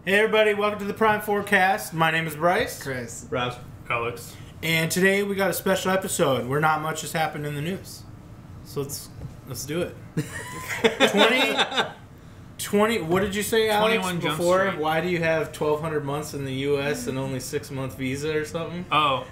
Hey everybody, welcome to the Prime Forecast. My name is Bryce. Chris. Ross. Alex. And today we got a special episode where not much has happened in the news. So let's do it. 20, what did you say, Alex, 21 Jump before? Street. Why do you have 1,200 months in the U.S. and only 6-month visa or something? Oh.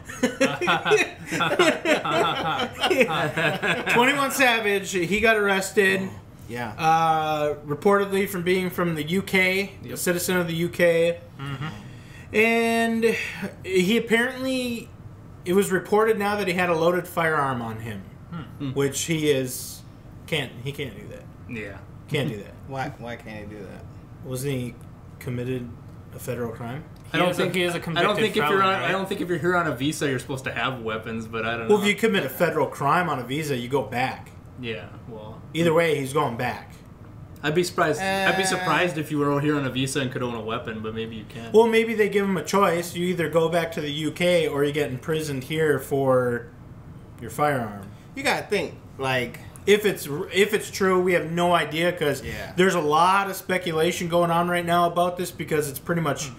21 Savage, he got arrested. Yeah. Reportedly from being from the UK, a citizen of the UK. Mm-hmm. And he apparently, it was reported now that he had a loaded firearm on him, which he can't do that. Yeah. Can't do that. Why can't he do that? Wasn't he committed a federal crime? I don't think he is a I convicted don't think if felon, you're on. right? I don't think if you're here on a visa, you're supposed to have weapons. But I don't know. Well, if you commit a federal crime on a visa, you go back. Yeah. Well, Either way, he's going back. I'd be surprised. I'd be surprised if you were here on a visa and could own a weapon, but maybe you can. Well, maybe they give him a choice. You either go back to the UK or you get imprisoned here for your firearm. You gotta think, like... If it's true, we have no idea because there's a lot of speculation going on right now about this because it's pretty much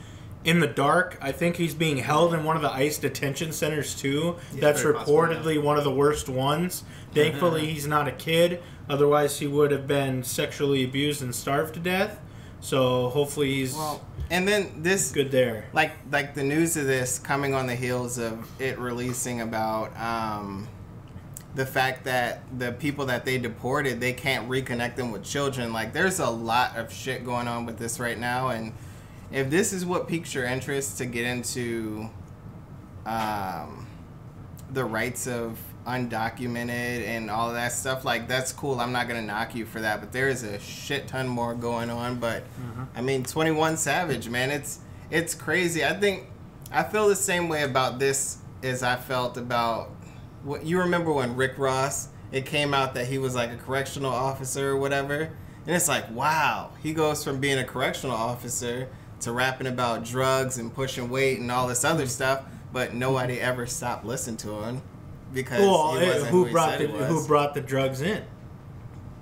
in the dark. I think he's being held in one of the ICE detention centers too. That's reportedly one of the worst ones. Thankfully, he's not a kid. Otherwise, he would have been sexually abused and starved to death. So hopefully he's and then this good there. Like the news of this coming on the heels of it releasing about the fact that the people that they deported, they can't reconnect them with children. Like, there's a lot of shit going on with this right now, and if this is what piques your interest to get into the rights of undocumented and all of that stuff, like, that's cool. I'm not gonna knock you for that, but there is a shit ton more going on. But I mean, 21 Savage, man, it's crazy. I feel the same way about this as I felt about what you remember when Rick Ross, it came out that he was like a correctional officer or whatever, and it's like, wow, he goes from being a correctional officer to rapping about drugs and pushing weight and all this other stuff, but nobody ever stopped listening to him because he wasn't who he said he was. Who brought the drugs in?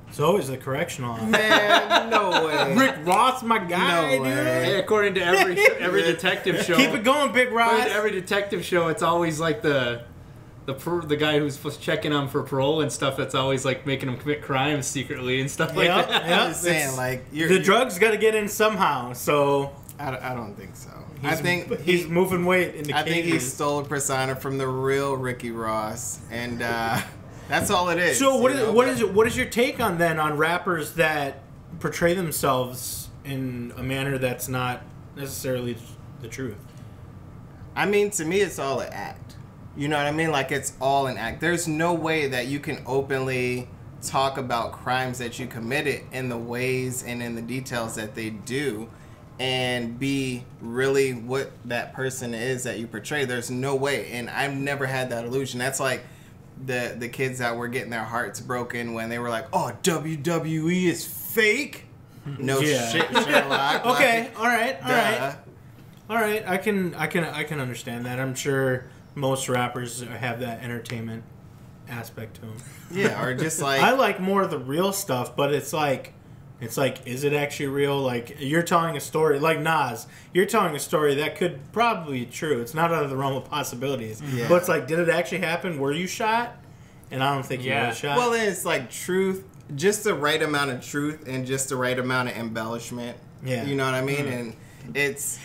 It's always the correctional officer. Man, no way. Rick Ross, my guy, No way. dude. Hey, according to every detective show, Keep it going, Big according Ross. to every detective show, it's always like the guy who's checking on for parole and stuff. That's always like making him commit crimes secretly and stuff like that. Yeah, I'm just saying, like, the drugs got to get in somehow. So I don't think so. I think he's moving weight in the cages. I think he stole a persona from the real Ricky Ross, and that's all it is. So what is your take on rappers that portray themselves in a manner that's not necessarily the truth? I mean, to me, it's all an act. You know what I mean? Like, it's all an act. There's no way that you can openly talk about crimes that you committed in the ways and in the details that they do and be really what that person is that you portray. There's no way. And I've never had that illusion. That's like the kids that were getting their hearts broken when they were like, oh, WWE is fake? No shit, Sherlock. Okay, like, all right. I can understand that. I'm sure most rappers have that entertainment aspect to them. Yeah, or just like... I like more of the real stuff, but it's like, is it actually real? Like, you're telling a story, like Nas, you're telling a story that could probably be true. It's not out of the realm of possibilities. Yeah. But it's like, did it actually happen? Were you shot? And I don't think you were shot. Well, then it's like truth, just the right amount of truth and just the right amount of embellishment. Yeah. You know what I mean? And it's...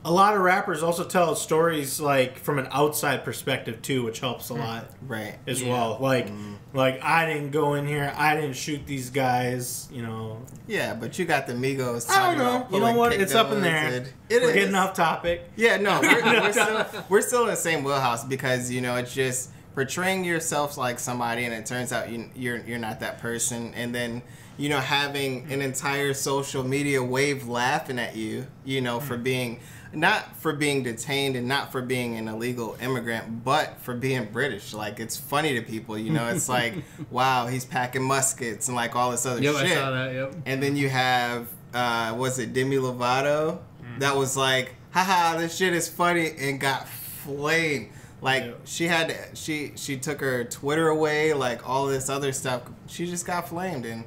a lot of rappers also tell stories like from an outside perspective too, which helps a lot, right? As well. Like I didn't go in here, I didn't shoot these guys, you know. Yeah, but you got the Migos. I don't know. You know what? It's up in there. We're getting off topic. Yeah, no, we're still in the same wheelhouse because it's just portraying yourself like somebody, and it turns out you're not that person, and then having an entire social media wave laughing at you, for being. Not for being detained and not for being an illegal immigrant, but for being British. Like, it's funny to people, It's like, wow, he's packing muskets and like all this other shit. I saw that, yep. And then you have, was it Demi Lovato? That was like, haha, this shit is funny, and got flamed. Like, she took her Twitter away, like all this other stuff. She just got flamed, and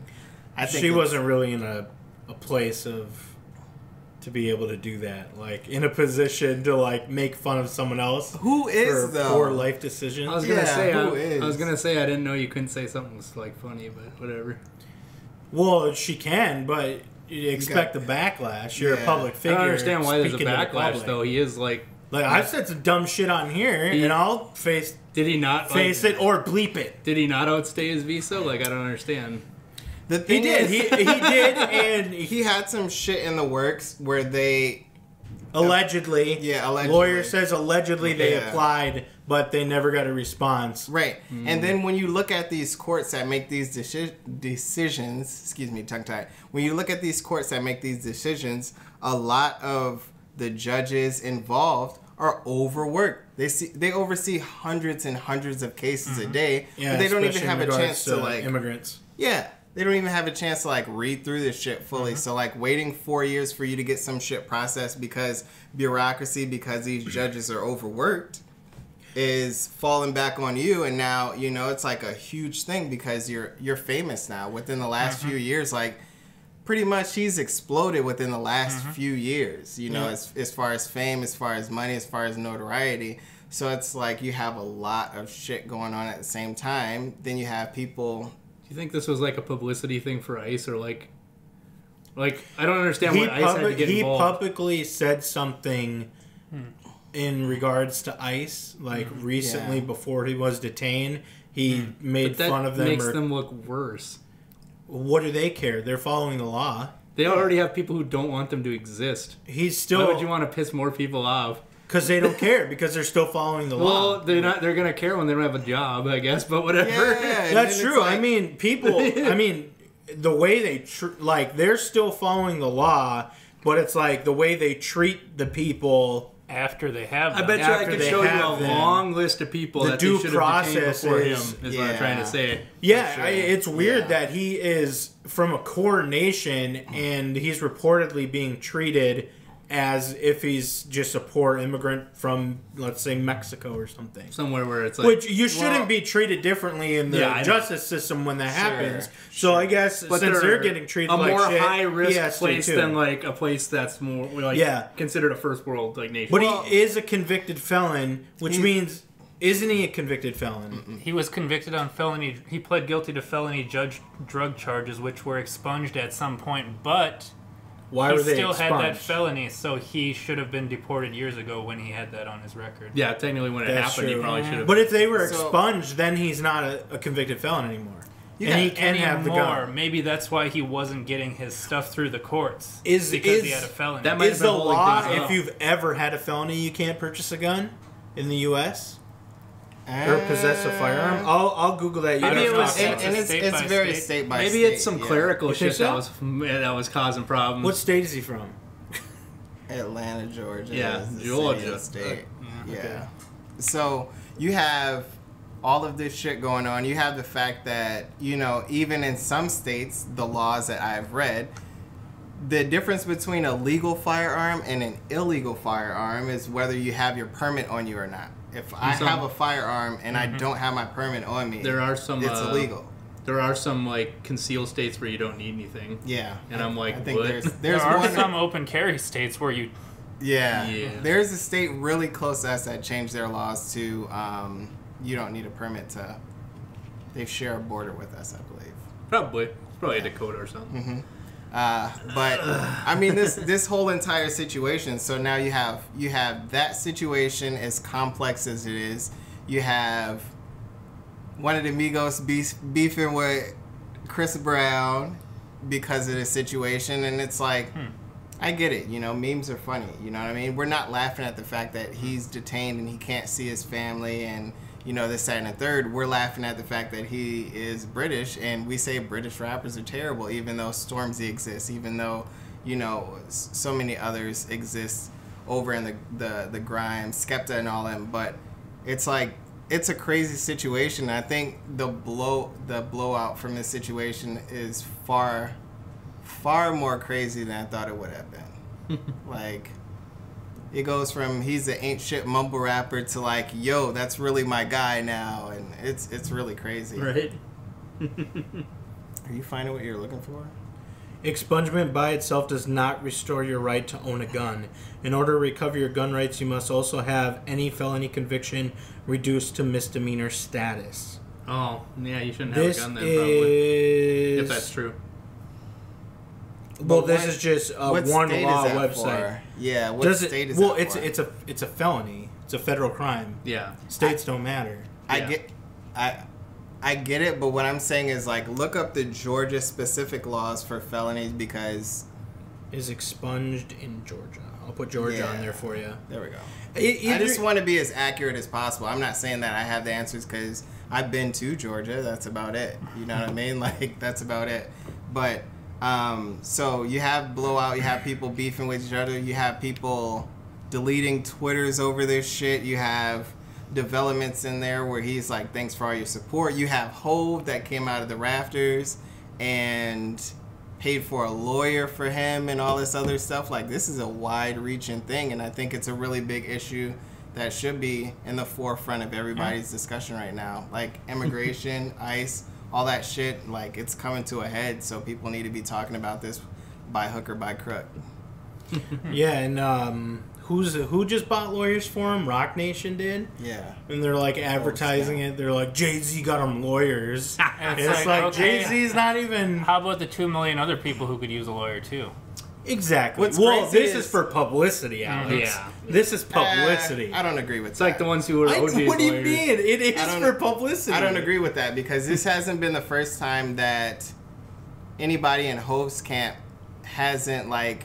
I think she wasn't really in a place of to be able to do that, like in a position to like make fun of someone else Who is for though? poor life decisions. I was gonna say, who is? I was gonna say, I didn't know you couldn't say something was like funny, but whatever. Well, she can, but you expect the backlash. You're a public I figure. don't understand why there's a speaking to the backlash public. though. He is like I've said some dumb shit on here, and I'll face did he not it or bleep it. Did he not outstay his visa? Like, I don't understand. The He thing did. is, He did, and he had some shit in the works where they allegedly. Yeah, allegedly. Lawyer says allegedly they Yeah. applied, but they never got a response. Right. And then when you look at these courts that make these decisions, excuse me, tongue tied. When you look at these courts that make these decisions, a lot of the judges involved are overworked. They oversee hundreds and hundreds of cases a day, Yeah, but they don't even especially have in a regards chance to like immigrants. Yeah, they don't even have a chance to like read through this shit fully. So like waiting 4 years for you to get some shit processed because bureaucracy, because these judges are overworked, is falling back on you. And now you know it's like a huge thing because you're famous now. Within the last few years, like pretty much he's exploded within the last few years. You know, as far as fame, as far as money, as far as notoriety. So it's like you have a lot of shit going on at the same time. Then you have people. Do you think this was like a publicity thing for ICE or like I don't understand what ICE had to get He involved. publicly said something in regards to ICE, like recently before he was detained. He made But that fun of them. makes them look worse. What do they care? They're following the law. They already have people who don't want them to exist. He's still. Why would you want to piss more people off? Because they don't care. Because they're still following the law. Well, they're not. They're gonna care when they don't have a job, I guess. But whatever. Yeah, and That's then true. it's like- I mean, people. I mean, the way they like they're still following the law, but it's like the way they treat the after they have them. I bet you I After could they show you have a them, long list of people the that due they should have detained process before him. is- Is what I'm trying to say. Yeah, sure. it's weird Yeah. that he is from a core nation and he's reportedly being treated as if he's just a poor immigrant from, let's say, Mexico or something. Somewhere where it's like, Which you shouldn't be treated differently in the Yeah, I know. justice system when that Sure, happens. So I guess but since they're getting treated a like more shit, high he risk has to place too. than like a place that's more like considered a first world like nation. But Well- he is a convicted felon, which means isn't he a convicted felon? He was convicted on felony. He pled guilty to felony drug charges, which were expunged at some point. But Why he were they still had that expunged? felony, so he should have been deported years ago when he had that on his record. Yeah, technically when it That's happened, true. he probably should have. But if they were So- expunged, then he's not a convicted felon anymore. Yeah, and he can have the gun. Maybe that's why he wasn't getting his stuff through the courts. Is- because he is- had a felony. that might Is have been the holding law, things if up. you've ever had a felony, you can't purchase a gun in the U.S.? Or possess a firearm? I'll Google that. You Maybe don't it was- talk And, about and it. it's State by very state. state by Maybe state. it's some yeah. clerical You think shit so? that was causing problems. What state is he from? Atlanta, Georgia. Yeah, is the Georgia. city and state. Yeah. okay. So you have all of this shit going on. You have the fact that, you know, even in some states, the laws that I've read, the difference between a legal firearm and an illegal firearm is whether you have your permit on you or not. If I have a firearm and I don't have my permit on me, There are some. it's illegal. There are some like concealed states where you don't need anything. Yeah. And I'm like, I think what? there's there are one. some open carry states where you. Yeah. Yeah. There's a state really close to us that changed their laws to you don't need a permit to. They share a border with us, I believe. Probably Dakota or something. But I mean this whole entire situation. So now you have that situation as complex as it is. You have one of the Migos beefing with Chris Brown because of the situation, and it's like I get it. You know, memes are funny. You know what I mean? We're not laughing at the fact that he's detained and he can't see his family and. You know, this, that, and the third. We're laughing at the fact that he is British, and we say British rappers are terrible, even though Stormzy exists, even though, you know, so many others exist over in the grime, Skepta and all them. But it's like, it's a crazy situation. I think the blowout from this situation is far more crazy than I thought it would have been. Like, it goes from he's an ain't shit mumble rapper to like, yo, that's really my guy now, and it's really crazy. Right. Are you finding what you're looking for? Expungement by itself does not restore your right to own a gun. In order to recover your gun rights, you must also have any felony conviction reduced to misdemeanor status. Oh, yeah, you shouldn't have a gun then, probably. If that's true. Well, this is just a one law website. For? Yeah, what state is that for? It's a felony. It's a federal crime. Yeah. States don't matter. I get it, but what I'm saying is, like, look up the Georgia specific laws for felonies because... Is expunged in Georgia. I'll put Georgia on there for you. There we go. I just want to be as accurate as possible. I'm not saying that I have the answers because I've been to Georgia. That's about it. You know what I mean? Like, that's about it. But, so you have blowout. You have people beefing with each other. You have people deleting Twitters over this shit. You have developments in there where he's like, thanks for all your support. You have Hove that came out of the rafters and paid for a lawyer for him and all this other stuff. Like, this is a wide-reaching thing, and I think it's a really big issue that should be in the forefront of everybody's discussion right now. Like, immigration, ICE, all that shit, like, it's coming to a head, so people need to be talking about this by hook or by crook. Yeah, and who just bought lawyers for him? Rock Nation did. Yeah. And they're like advertising it. They're like, Jay-Z got him lawyers. And it's like okay, Jay-Z's not even. How about the 2 million other people who could use a lawyer too? Exactly. Well, this is for publicity, Alex. Yeah. This is publicity. I don't agree with that. It's like the ones who were OJ's lawyers. What do you mean? It is for publicity. I don't agree with that because this hasn't been the first time that anybody in Hove's camp hasn't, like,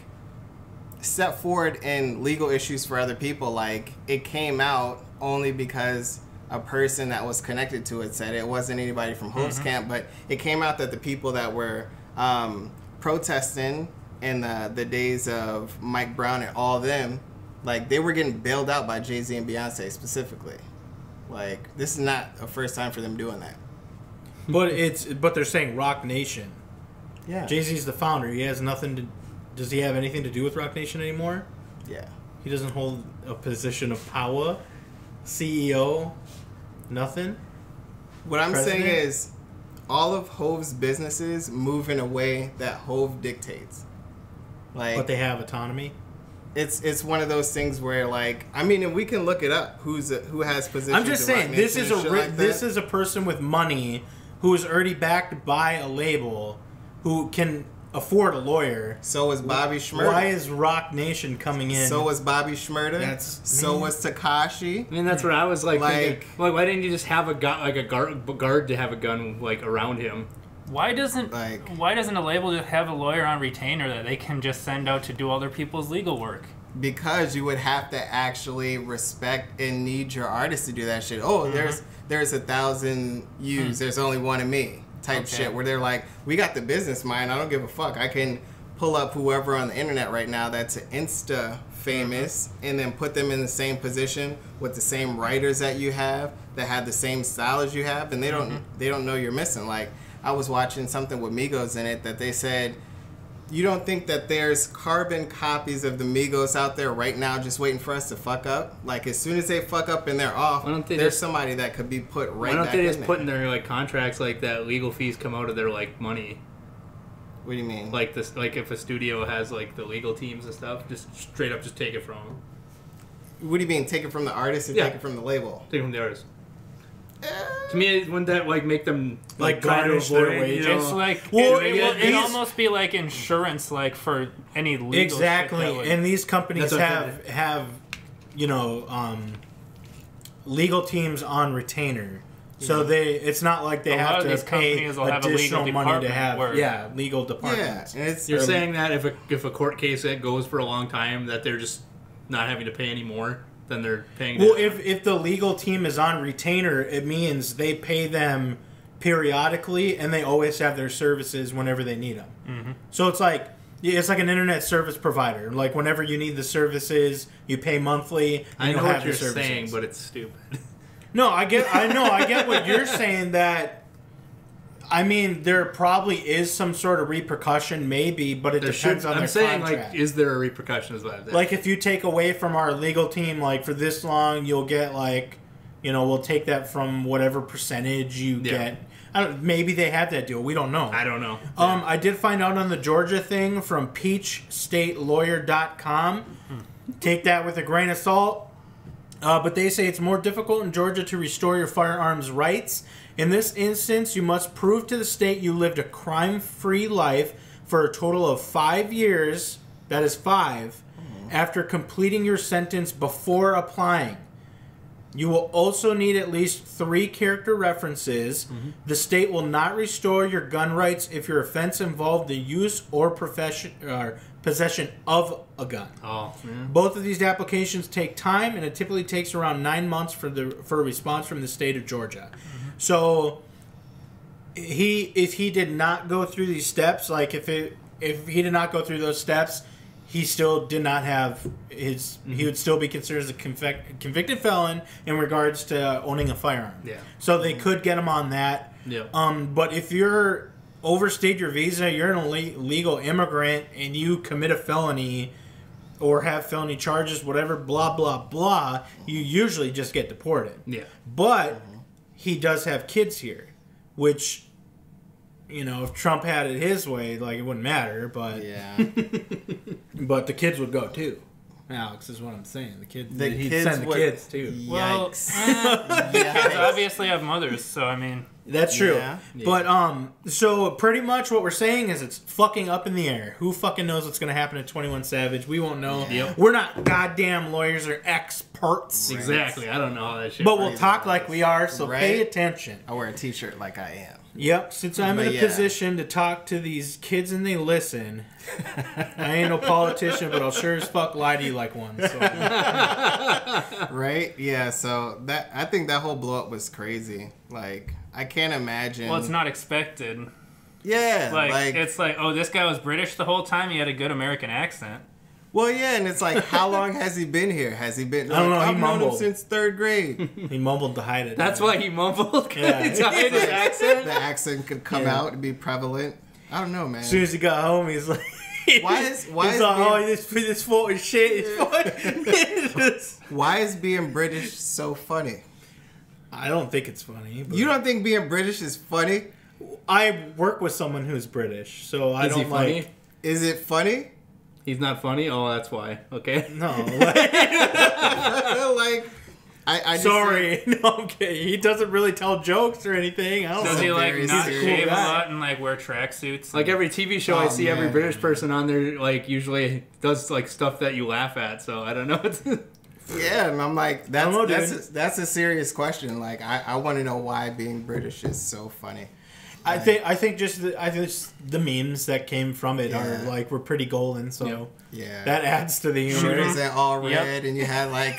step forward in legal issues for other people. Like, it came out only because a person that was connected to it said it. Wasn't anybody from Hope's camp, but it came out that the people that were protesting in the days of Mike Brown and all them, like, they were getting bailed out by Jay-Z and Beyonce specifically. Like, this is not a first time for them doing that. But they're saying Rock Nation. Yeah. Jay-Z's the founder. He has nothing to. Does he have anything to do with Rock Nation anymore? Yeah. He doesn't hold a position of power. CEO. Nothing. What I'm President? saying is, all of Hove's businesses move in a way that Hove dictates. Like, But they have autonomy. It's one of those things where, like, I mean, and we can look it up. Who has positions? I'm just in saying, Roc this Nation is and shit like this that. is a person with money who is already backed by a label, who can afford a lawyer. So is Bobby Shmurda. Why is Rock Nation coming in? So was Bobby Shmurda. So was Tekashi. I mean, that's what I was like thinking. Like, why didn't you just have a guard to have a gun like around him? Why doesn't a label just have a lawyer on retainer that they can just send out to do other people's legal work? Because you would have to actually respect and need your artist to do that shit. Oh, there's 1,000 yous. There's only one of me. Type shit where they're like, we got the business mind. I don't give a fuck. I can pull up whoever on the internet right now that's Insta famous and then put them in the same position with the same writers that you have that have the same style as you have, and they don't know you're missing. Like, I was watching something with Migos in it that they said, you don't think that there's carbon copies of the Migos out there right now just waiting for us to fuck up? Like, as soon as they fuck up and they're off, there's somebody that could be put right back in there. Why don't they just put in their, like, contracts like that legal fees come out of their, like, money? What do you mean? Like, this, like, if a studio has, like, the legal teams and stuff, just straight up just take it from them. What do you mean? Take it from the artist or take it from the label? Take it from the artist. To me, wouldn't that, like, make them, like garnish their wages? It's like, it'd almost be like insurance, like, for any legal exactly. shit And these companies have legal teams on retainer. So it's not like they have to pay additional money to have legal departments. Yeah, you're saying that if a court case that goes for a long time, that they're just not having to pay anymore, then they're paying. Well, if the legal team is on retainer, it means they pay them periodically, and they always have their services whenever they need them. Mm-hmm. So it's like an internet service provider. Like, whenever you need the services, you pay monthly. And I know what you're services. saying, but it's stupid. No, I get what you're saying. That, I mean, there probably is some sort of repercussion, maybe, but it depends on their contract. Like, is there a repercussion? Is what I'm saying. Like, if you take away from our legal team, like, for this long, you'll get, like, we'll take that from whatever percentage you get. Maybe they had that deal. We don't know. I don't know. I did find out on the Georgia thing from peachstatelawyer.com. Take that with a grain of salt. But they say it's more difficult in Georgia to restore your firearms rights. In this instance, you must prove to the state you lived a crime-free life for a total of 5 years, that is 5, after completing your sentence before applying. You will also need at least 3 character references. The state will not restore your gun rights if your offense involved the use or possession of a gun. Both of these applications take time, and it typically takes around 9 months for a response from the state of Georgia. So, if he did not go through these steps, like if he did not go through those steps, he still did not have his. He would still be considered as a convicted felon in regards to owning a firearm. Yeah. So they could get him on that. Yeah. But if you're overstayed your visa, you're an illegal immigrant, and you commit a felony or have felony charges, whatever, blah blah blah, you usually just get deported. Yeah. But he does have kids here, which, you know, if Trump had it his way, like, it wouldn't matter, but but the kids would go too. Alex is what I'm saying. He'd send the kids too. Well, kids obviously have mothers, so I mean, that's true. But so pretty much what we're saying is it's fucking up in the air. Who fucking knows what's gonna happen to 21 Savage? We won't know. We're not goddamn lawyers or experts. Exactly. I don't know how that shit. But we'll talk like we are. So pay attention. I wear a t-shirt like I am. Yep, since I'm in a position to talk to these kids and they listen, I ain't no politician, but I'll sure as fuck lie to you like one. So. Right? Yeah, so I think that whole blow up was crazy. Like, I can't imagine. Well, it's not expected. Yeah. Like it's like, oh, this guy was British the whole time? He had a good American accent. Well, yeah, and it's like, how long has he been here? Has he been? I don't know. I've known him since 3rd grade. He mumbled to hide it. That's why he mumbled. Yeah. To hide his accent. The accent could come out and be prevalent. I don't know, man. As soon as he got home, he's like, why is this full of shit. Why is being British so funny? I don't think it's funny. But you don't think being British is funny? I work with someone who's British, so I don't like. Is it funny? He's not funny? Oh, that's why. Okay. No. Like, I sorry. No, I'm kidding. He doesn't really tell jokes or anything. I don't Does know. he like not shave a guy. lot and like wear tracksuits? Like every TV show I see, every British person on there like usually does like stuff that you laugh at. So I don't know. Yeah, and I'm like, that's a serious question. Like, I want to know why being British is so funny. I think just the memes that came from it are like were pretty golden. So that adds to the humor. Shooters that all red, and you had like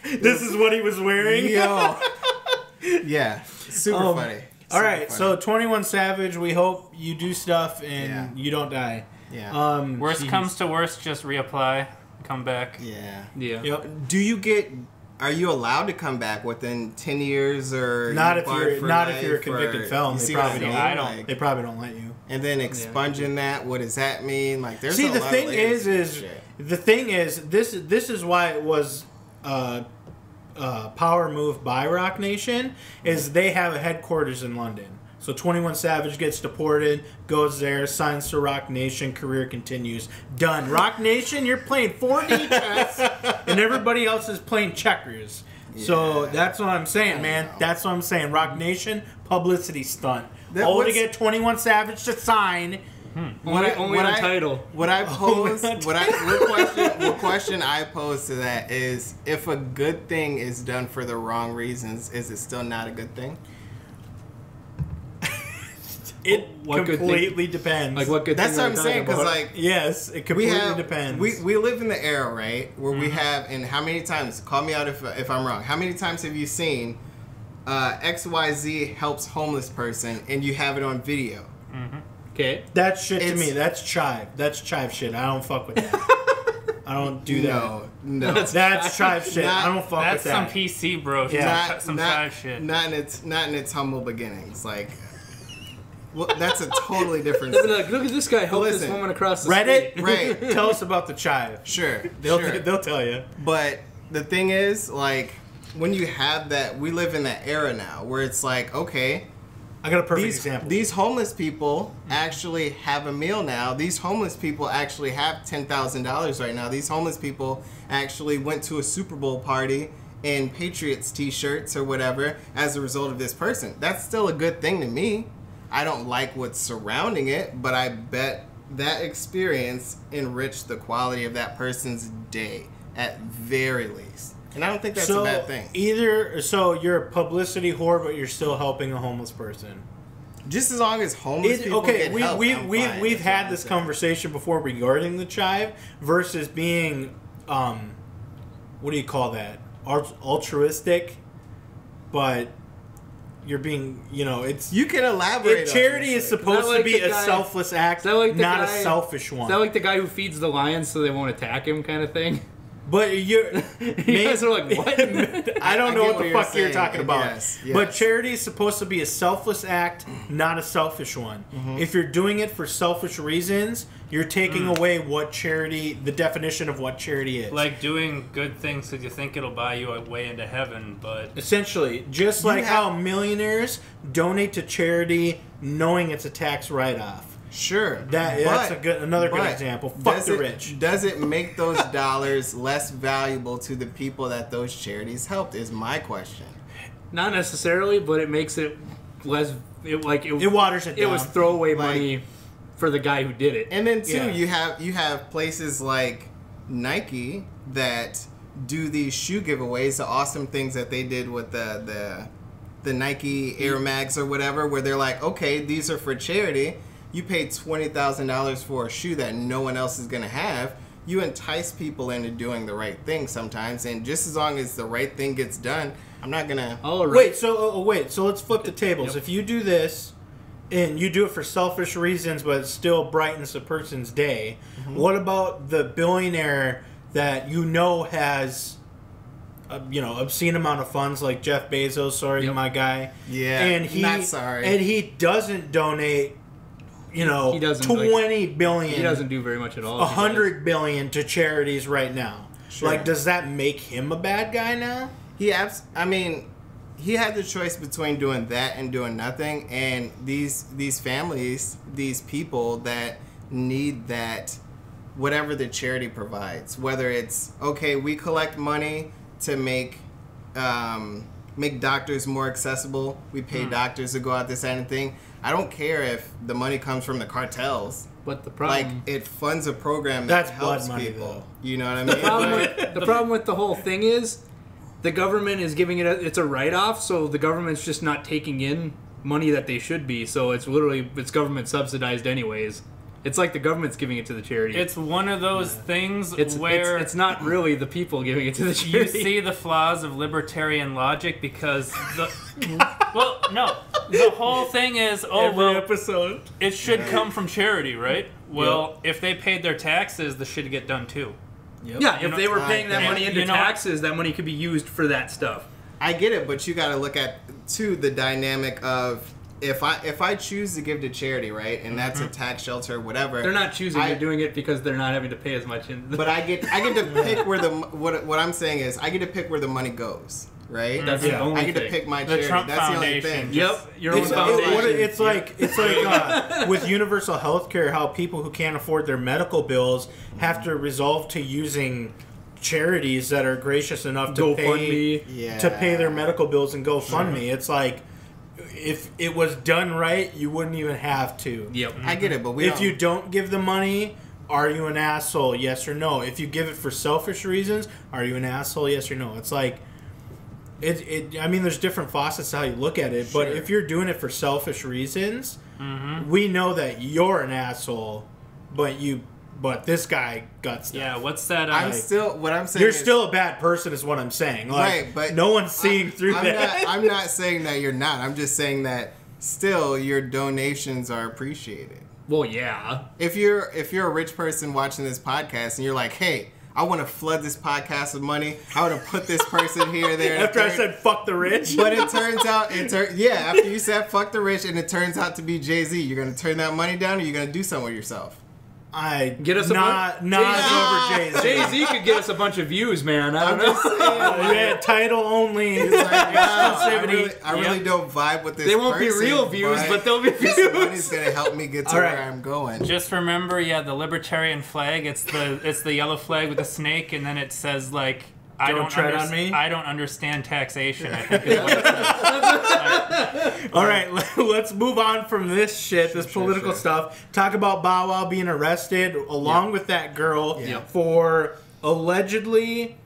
this is what he was wearing. Yo, yeah, super funny. All right, so 21 Savage. We hope you do stuff and you don't die. Yeah. Worst comes to worst, just reapply, come back. Yeah. Yep. Are you allowed to come back within 10 years or not if you're a convicted felon? They probably don't. I don't. They probably don't let you. And then expunging that, what does that mean? Like, there's the thing is this is why it was power move by Rock Nation is they have a headquarters in London. So 21 Savage gets deported, goes there, signs to Rock Nation, career continues. Done. Rock Nation, you're playing 4D chess, and everybody else is playing checkers. Yeah. So that's what I'm saying, man. That's what I'm saying. Rock Nation, publicity stunt. All to get 21 Savage to sign. Only on title. What I pose, what question I pose to that is, if a good thing is done for the wrong reasons, is it still not a good thing? It completely depends. Like what good That's what I'm saying, because like yes, it completely depends. We live in the era, right, where we have, and how many times? Call me out if I'm wrong. How many times have you seen XYZ helps homeless person, and you have it on video? Okay, that shit to me, that's chive. That's chive shit. I don't fuck with that. I don't do that. No, that's chive shit. I don't fuck with that. That's some PC bro. Yeah, some chive shit. Not in its humble beginnings, like. Well, that's a totally different thing. Like, look at this guy help this woman across the Reddit, street. Right? Tell us about the chive. Sure, they'll tell you. But the thing is, like, when you have that, we live in that era now where it's like, okay, I got a perfect example. These homeless people actually have a meal now. These homeless people actually have $10,000 right now. These homeless people actually went to a Super Bowl party in Patriots t-shirts or whatever as a result of this person. That's still a good thing to me. I don't like what's surrounding it, but I bet that experience enriched the quality of that person's day at very least. And I don't think that's a bad thing. So you're a publicity whore, but you're still helping a homeless person. Just as long as homeless people get help, we've had this conversation before regarding the chive versus being, what do you call that? Altruistic, but you're being, it's... You can elaborate. Charity is supposed to be a selfless act, not a selfish one. Is that like the guy who feeds the lions so they won't attack him kind of thing? But you guys are like, what? I don't know what the fuck you're talking about. Yes. But charity is supposed to be a selfless act, not a selfish one. If you're doing it for selfish reasons, you're taking away what charity, the definition of what charity is. Like doing good things because you think it'll buy you a way into heaven, but... Essentially, just like how millionaires donate to charity knowing it's a tax write-off. Sure, that's another good example. Fuck the rich. Does it make those dollars less valuable to the people that those charities helped? Is my question. Not necessarily, but it makes it less. It waters it down. It was throwaway money for the guy who did it. And then too, you have places like Nike that do these shoe giveaways, the awesome things that they did with the Nike Air Max or whatever, where they're like, okay, these are for charity. You paid $20,000 for a shoe that no one else is going to have. You entice people into doing the right thing sometimes, and just as long as the right thing gets done, I'm not going to... Wait, so let's flip the tables. If you do this, and you do it for selfish reasons, but it still brightens a person's day, what about the billionaire that has... obscene amount of funds like Jeff Bezos, my guy. Yeah, and not sorry. And he doesn't donate... he doesn't, $20 billion. He doesn't do very much at all. $100 billion to charities right now. Sure. Like, does that make him a bad guy now? He had the choice between doing that and doing nothing. And these families, these people that need that, whatever the charity provides, whether it's we collect money to make doctors more accessible. We pay doctors to go out this and thing. I don't care if the money comes from the cartels. But the problem... it funds a program that helps money, people. Though. You know what I mean? The problem with the whole thing is the government is giving it's a write-off, so the government's just not taking in money that they should be. So it's government subsidized anyways. It's like the government's giving it to the charity. It's one of those things where... It's not really the people giving it to the charity. You see the flaws of libertarian logic because the... well, no. The whole thing is, episode. It should come from charity, right? Well, if they paid their taxes, this should get done too. Yep. Yeah, if they were paying that money into taxes, that money could be used for that stuff. I get it, but you got to look at, too, the dynamic of... If I choose to give to charity, right, and that's a tax shelter or whatever, they're not choosing. They're doing it because they're not having to pay as much. But I get to pick where what I'm saying is I get to pick where the money goes, right? That's the only I get to pick my charity. Trump that's Foundation. the only thing. Yep, your own foundation. It's like with universal health care, how people who can't afford their medical bills have to resolve to using charities that are gracious enough to pay their medical bills and GoFundMe. It's like, if it was done right, you wouldn't even have to. Yep. I get it, but if you don't give the money, are you an asshole? Yes or no. If you give it for selfish reasons, are you an asshole? Yes or no. It's like, there's different facets to how you look at it, but if you're doing it for selfish reasons, we know that you're an asshole, but this guy got stuff. Yeah, what's that? What I'm saying you're still a bad person is what I'm saying. Like, right, but no one's seeing through that. I'm not saying that you're not. I'm just saying that still your donations are appreciated. Well, yeah. If you're a rich person watching this podcast and you're like, hey, I want to flood this podcast with money. I want to put this person here, there. After I said fuck the rich. But it turns out, after you said fuck the rich and it turns out to be Jay-Z, you're going to turn that money down or you're going to do something with yourself? Get us not over Jay-Z. Jay-Z could get us a bunch of views, man. I don't know. Yeah, title only. It's like, I really don't vibe with this. They won't be real views, but they'll be views. This money's gonna help me get to where I'm going. Just remember, the libertarian flag. It's the yellow flag with a snake, and then it says like, I don't understand taxation. I think is what it says. All right, let's move on from this shit, this political stuff. Talk about Bow Wow being arrested along with that girl for allegedly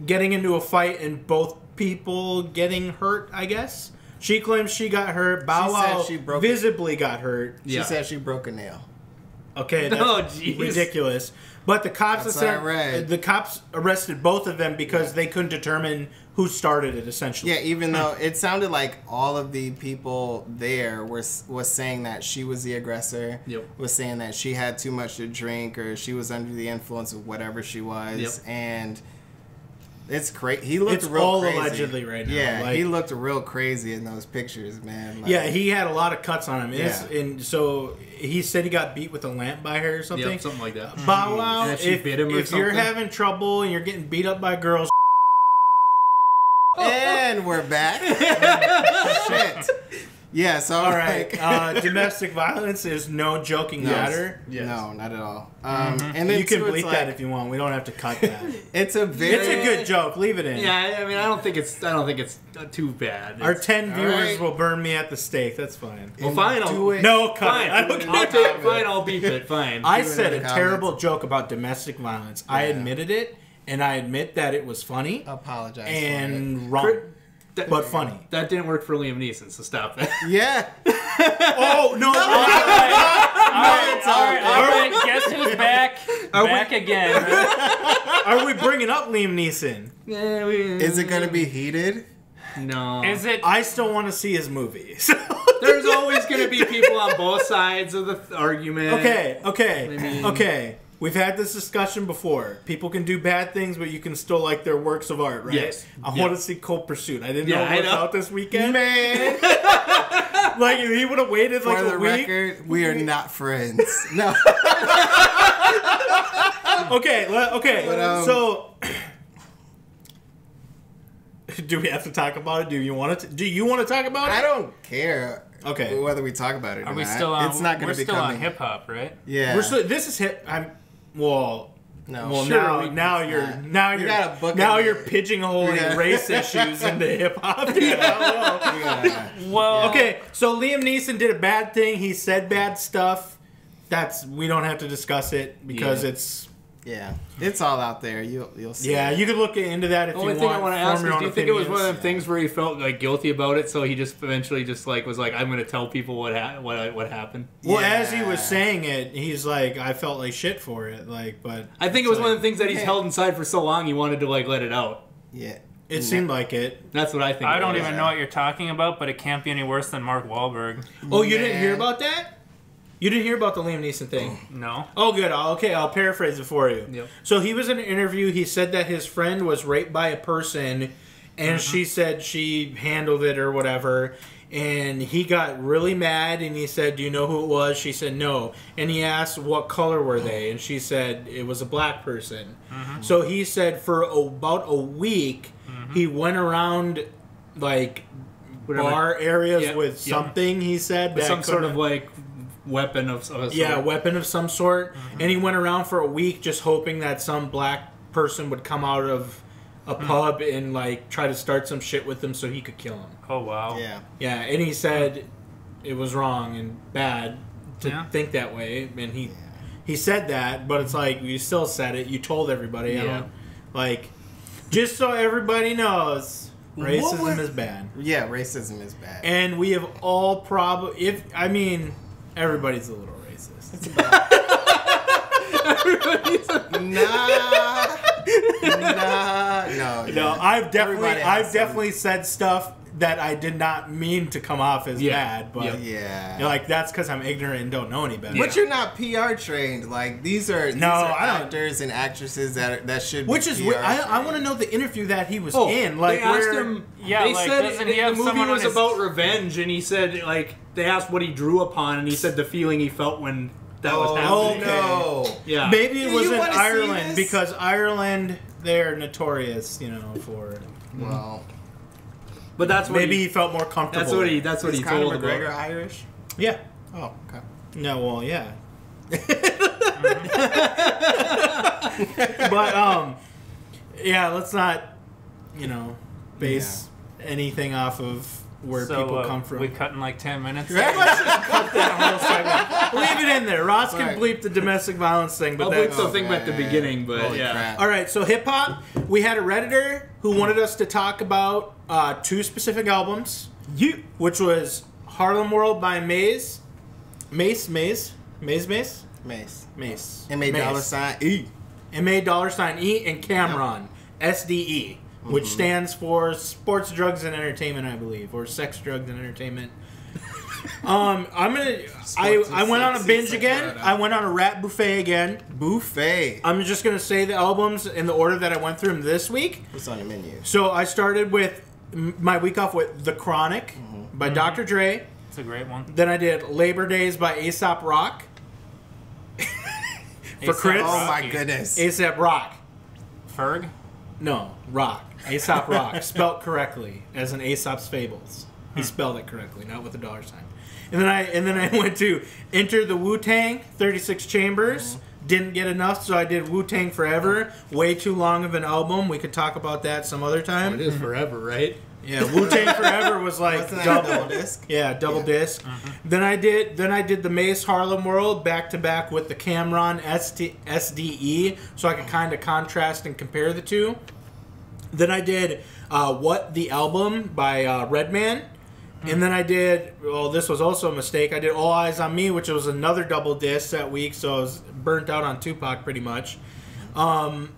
getting into a fight and both people getting hurt, I guess. She claims she got hurt. Bow Wow visibly got hurt. She said she broke a nail. Okay, that's ridiculous. But the cops the cops arrested both of them because they couldn't determine who started it, essentially. Yeah, even though it sounded like all of the people there was saying that she was the aggressor, was saying that she had too much to drink or she was under the influence of whatever she was, and it's crazy. He looked real crazy. Allegedly right now. Yeah, he looked real crazy in those pictures, man. Like, yeah, he had a lot of cuts on him. And so he said he got beat with a lamp by her or something. Yep, something like that. Bow Wow, if you're having trouble and you're getting beat up by girls... And we're back. Shit. Yeah, so all right. Domestic violence is no joking matter. Yes. No, not at all. And then you can bleep that if you want. We don't have to cut that. It's a good joke. Leave it in. Yeah, I mean, I don't think it's too bad. Our 10 viewers will burn me at the stake. That's fine. Well, fine. No, cut it. I don't care. Fine, I'll beep it. Fine. I said a terrible joke about domestic violence. I admitted it, and I admit that it was funny. Apologize. And wrong. But funny. That didn't work for Liam Neeson, so stop that. Yeah. Oh, no. All right. Guess who's back? Back again. Are we bringing up Liam Neeson? Yeah, is it going to be heated? No. Is it? I still want to see his movies. There's always going to be people on both sides of the argument. Okay. We've had this discussion before. People can do bad things, but you can still like their works of art, right? Yes. I want to see Cold Pursuit. I didn't know it was out this weekend. Man. Like, if he would have waited like a week. Record, we are not friends. No. Okay. But, so, do we have to talk about it? Do you want to talk about it? I don't care. Okay. Whether we talk about it or not. Are we still on? It's not going to be still on hip hop, right? Yeah. This is hip. No. Well, sure, now you're pigeonholing race issues into hip hop. Well, okay. So Liam Neeson did a bad thing. He said bad stuff. We don't have to discuss it because it's it's all out there. You'll see. Yeah, you could look into that if you want. The only thing I want to ask is, do you think it was one of them things where he felt like guilty about it, so he just eventually just like was like, I'm going to tell people what happened? Well, as he was saying it, he's like, I felt like shit for it. But I think it was one of the things that he's held inside for so long. He wanted to like let it out. Yeah. It seemed like it. That's what I think. I don't even know what you're talking about, but it can't be any worse than Mark Wahlberg. Oh, you didn't hear about that? You didn't hear about the Liam Neeson thing? No. Oh, good. Okay, I'll paraphrase it for you. Yep. So he was in an interview. He said that his friend was raped by a person, and she said she handled it or whatever. And he got really mad, and he said, do you know who it was? She said, no. And he asked, what color were they? And she said, it was a black person. So he said for about a week, he went around, like, bar areas with something, he said. With some sort of, like, weapon of some sort. Yeah, weapon of some sort. And he went around for a week just hoping that some black person would come out of a pub and like try to start some shit with him so he could kill him. Oh wow. Yeah, and he said it was wrong and bad to think that way, and he said that, but it's like you still said it. You told everybody. Just so everybody knows, racism is bad. Yeah, racism is bad. And we have all everybody's a little racist. It's about No. I've definitely said stuff that I did not mean to come off as bad, but like that's because I'm ignorant and don't know any better. But you're not PR trained. Like these are actors and actresses that should. Which is I want to know the interview that he was in. Like they asked him. Yeah, they said the movie was about revenge, and he said like they asked what he drew upon, and he said the feeling he felt when that was happening. Oh no! Yeah, maybe it was in Ireland because Ireland they're notorious, for. Well, but that's what maybe he felt more comfortable. That's what he told Conor McGregor Irish? Yeah. Oh, okay. No, well, yeah. But yeah, let's not base anything off of where people come from. We cut in like 10 minutes. Let's just cut that whole segment. Leave it in there. Ross can bleep the domestic violence thing, but I'll bleep the thing at the beginning. But holy crap. All right, so hip hop. We had a Redditor who wanted us to talk about 2 specific albums, which was Harlem World by Mace. Mace. M-A$E. M-A$E and Cameron. S.D.E. Which stands for Sports, Drugs, and Entertainment, I believe, or Sex, Drugs, and Entertainment. I went on a binge again. I went on a rap buffet again. I'm just gonna say the albums in the order that I went through them this week. What's on the menu? So I started with my week off with The Chronic by Dr. Dre. It's a great one. Then I did Labor Days by Aesop Rock. For Chris. Oh my goodness. Aesop Rock. Ferg? No, Rock. Aesop Rock. Spelt correctly, as in Aesop's Fables. He spelled it correctly, not with a $. And then I went to Enter the Wu-Tang, 36 Chambers. Didn't get enough, so I did Wu-Tang Forever. Way too long of an album. We could talk about that some other time. It is forever, right? Yeah, Wu-Tang Forever was like double disc. Yeah, double disc. Then I did the Mace Harlem World back to back with the Cameron S.D.E. so I could kind of contrast and compare the two. Then I did What the Album by Redman. And then I did, this was also a mistake, I did All Eyes on Me, which was another double disc that week, so I was burnt out on Tupac pretty much. And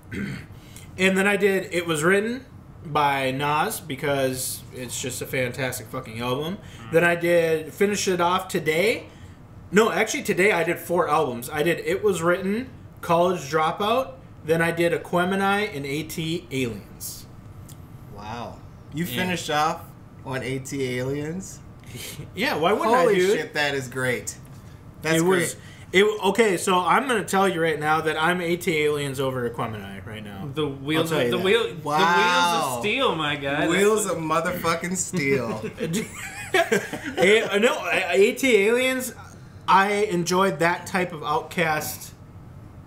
then I did It Was Written by Nas, because it's just a fantastic fucking album. Then I did Finish It Off Today. No, actually today I did 4 albums. I did It Was Written, College Dropout, then I did Aquemini and A.T. Aliens. Wow. You finished off on A.T. Aliens? Yeah, why wouldn't I, dude? Holy shit, that is great. That's great. Okay, so I'm going to tell you right now that I'm A.T. Aliens over Aquemini right now. The wheels of steel, my guy. Wheels of motherfucking steel. No, A.T. Aliens, I enjoyed that type of Outcast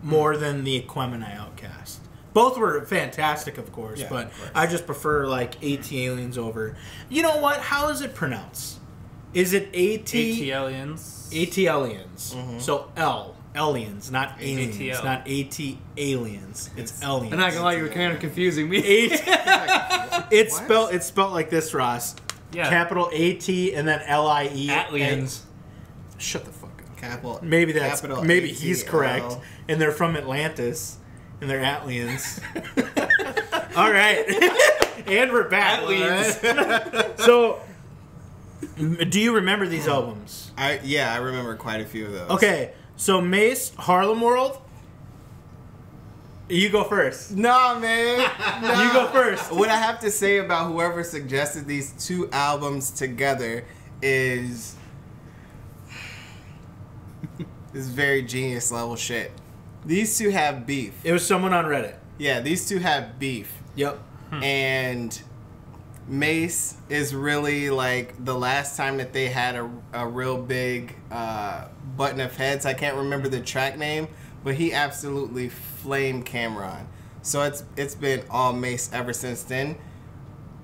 more than the Aquemini Outcast. Both were fantastic, of course, but of course. I just prefer like A.T. Aliens over. You know what? How is it pronounced? Is it A.T. Aliens? A.T. Aliens. So Aliens, not aliens, ATL. Not A.T. Aliens. It's aliens. I'm not gonna lie, you were kind of confusing me. It's spelled like this, Ross. Yeah. Capital A.T. and then L-I-E. Aliens. Shut the fuck up. Capital. Maybe A-T-L. he's correct, and they're from Atlantis, and they're Atlians. All right, and we're back. Atlians. So, do you remember these albums? I remember quite a few of those. Okay, so Mace, Harlem World. You go first. Nah, man. Nah. You go first. What I have to say about whoever suggested these 2 albums together is very genius level shit. These 2 have beef. It was someone on Reddit. Yeah, these 2 have beef. Yep. And Mace is really like the last time that they had a real big button of heads. I can't remember the track name, but he absolutely flamed Cameron. So it's been all Mace ever since then.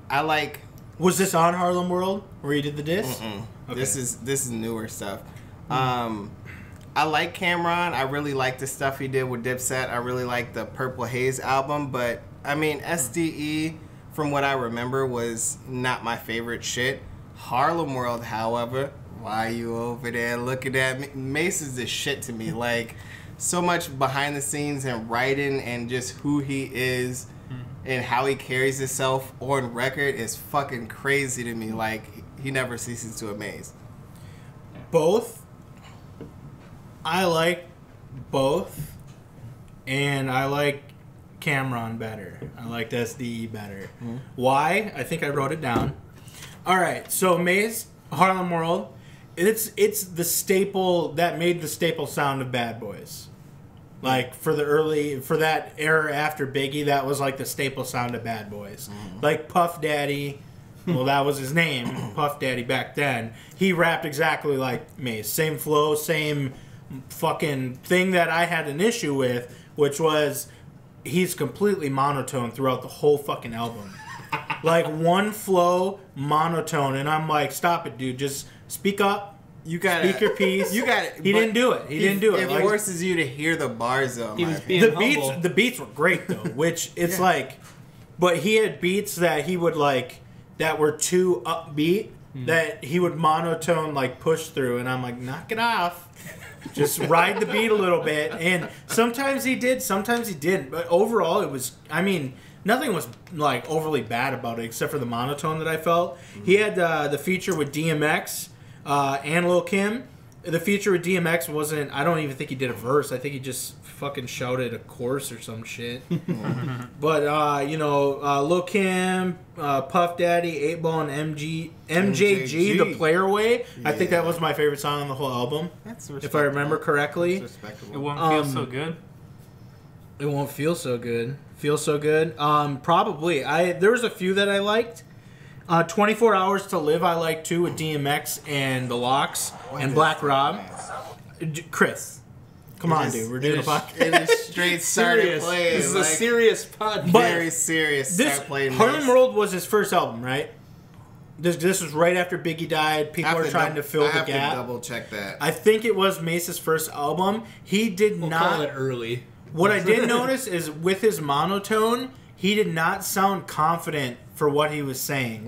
Was this on Harlem World where you did the diss? Okay. This is newer stuff. I like Cameron. I really like the stuff he did with Dipset. I really like the Purple Haze album, but I mean S.D.E. from what I remember was not my favorite shit. Harlem World, however, why you over there looking at me? Mace is the shit to me. Like, so much behind the scenes and writing and just who he is and how he carries himself on record is fucking crazy to me. Like, he never ceases to amaze. Both. I like both. And I like Cameron better. I liked S.D.E. better. Why? I think I wrote it down. All right, so Maze, Harlem World. it's the staple that made the staple sound of Bad Boys. Like for that era after Biggie, that was like the staple sound of Bad Boys. Like Puff Daddy, well, that was his name, Puff Daddy back then. He rapped exactly like Mace, same flow, same fucking thing that I had an issue with, which was he's completely monotone throughout the whole fucking album. Like one flow, monotone, and I'm like, stop it, dude, just speak up. You gotta speak your piece. You got it. He didn't do it. He didn't do it. It forces you to hear the bars though. He was being humble. The beats were great though, which it's like, but he had beats that he would like that were too upbeat that he would monotone like push through, and I'm like, knock it off. Just ride the beat a little bit, and sometimes he did, sometimes he didn't. But overall, it was. I mean, nothing was like overly bad about it except for the monotone that I felt. He had the feature with DMX and Lil Kim. The feature with DMX wasn't. I don't even think he did a verse. I think he just fucking shouted a chorus or some shit. But Lil Kim, Puff Daddy, 8-Ball, and MJG, The Player Way. Yeah. I think that was my favorite song on the whole album. That's if I remember correctly. It won't feel so good. It won't feel so good. Feel so good. Probably. There was a few that I liked. 24 Hours to Live I like too with DMX and The Locks and Black Rob. Chris, come on, dude. We're doing a podcast. It is straight started playing. This is a serious podcast. Very serious. Harlem World was his first album, right? This was right after Biggie died. People are trying to fill the gap. I have to double check that. I think it was Mace's first album. He did not call it early. What I did notice is with his monotone, he did not sound confident for what he was saying,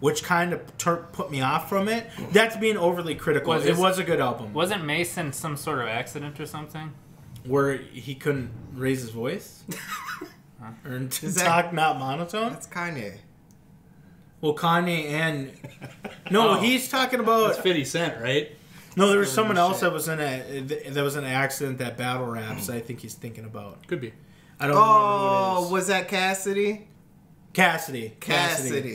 which kind of put me off from it. That's being overly critical. It was a good album. Wasn't Mason some sort of accident or something? Where he couldn't raise his voice? Or talk not monotone? That's Kanye. Well, Kanye and... No, he's talking about... That's 50 Cent, right? No, there was someone else that was in an accident that battle raps. I think he's thinking about. Could be. I don't remember who it is. Was that Cassidy? Cassidy.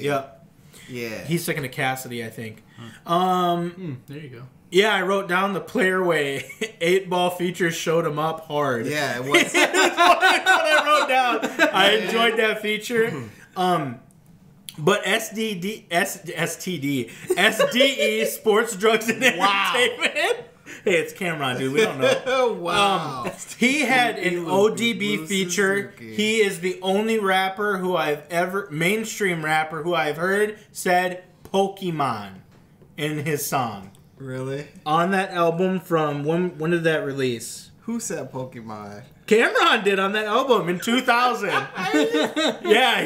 Yep. Yeah. He's sticking to Cassidy, I think. There you go. Yeah, I wrote down The Player Way. 8-Ball features showed him up hard. Yeah, it was. That's what I wrote down. I enjoyed that feature. But S.D.E. Sports, Drugs, and Entertainment. Hey, it's Cameron, dude. We don't know. Wow. He had an ODB feature. He is the only rapper mainstream rapper who I've heard said Pokemon in his song. Really? On that album from, when did that release? Who said Pokemon? Cameron did on that album in 2000. Yeah,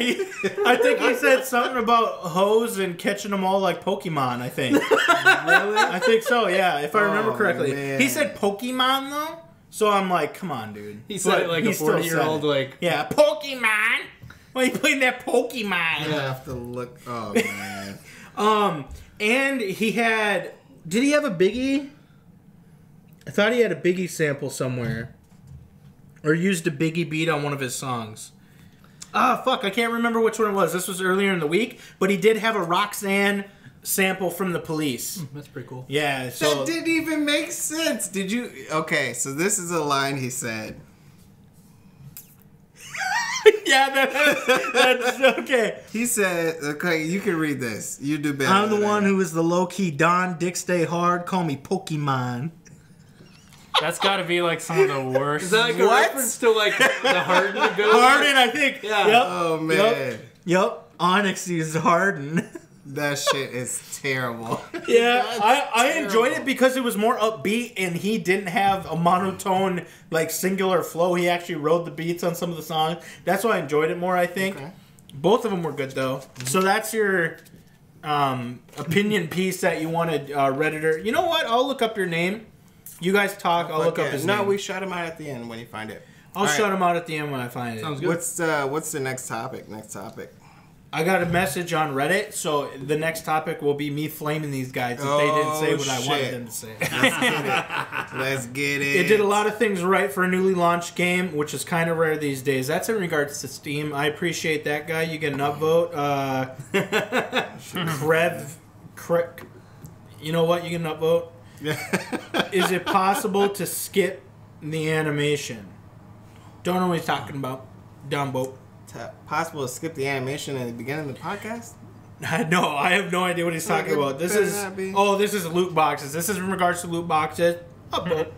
I think he said something about hoes and catching them all like Pokemon, I think. Really? I think so, yeah, if I remember correctly. Man. He said Pokemon, though? So I'm like, come on, dude. He said it like a 40-year-old, like... Yeah, Pokemon! Why are you playing that Pokemon? I have to look... Oh, man. And he had... Did he have a Biggie? I thought he had a Biggie sample somewhere. Or used a Biggie beat on one of his songs. Fuck, I can't remember which one it was. This was earlier in the week. But he did have a Roxanne sample from The Police. That's pretty cool. Yeah. So that didn't even make sense. Did you... Okay, so this is a line he said. Yeah, that's okay. He said, okay, you can read this. You do better. I'm the one who is the low-key Don. Dick stay hard. Call me Pokemon. That's got to be like some of the worst. Is that like a reference to like the Harden ability? Harden, I think. Yeah. Yep. Oh, man. Yep. Onyx uses Harden. That shit is terrible. Yeah, I enjoyed it because it was more upbeat and he didn't have a monotone, like, singular flow. He actually wrote the beats on some of the songs. That's why I enjoyed it more, I think. Okay. Both of them were good, though. Mm-hmm. So that's your opinion piece that you wanted, Redditor. You know what? I'll look up your name. You guys talk. I'll look up his name. No, we shut him out at the end when you find it. I'll shut him out at the end when I find it. Sounds good. What's the next topic? I got a message on Reddit, so the next topic will be me flaming these guys if they didn't say what I wanted them to say. Let's get it. It did a lot of things right for a newly launched game, which is kind of rare these days. That's in regards to Steam. I appreciate that guy. You get an upvote. You know what? You can upvote. Is it possible to skip the animation? Don't know what he's talking about. Downvote. Possible to skip the animation at the beginning of the podcast? No, I have no idea what he's talking about. This is this is loot boxes. This is in regards to loot boxes. Upvote.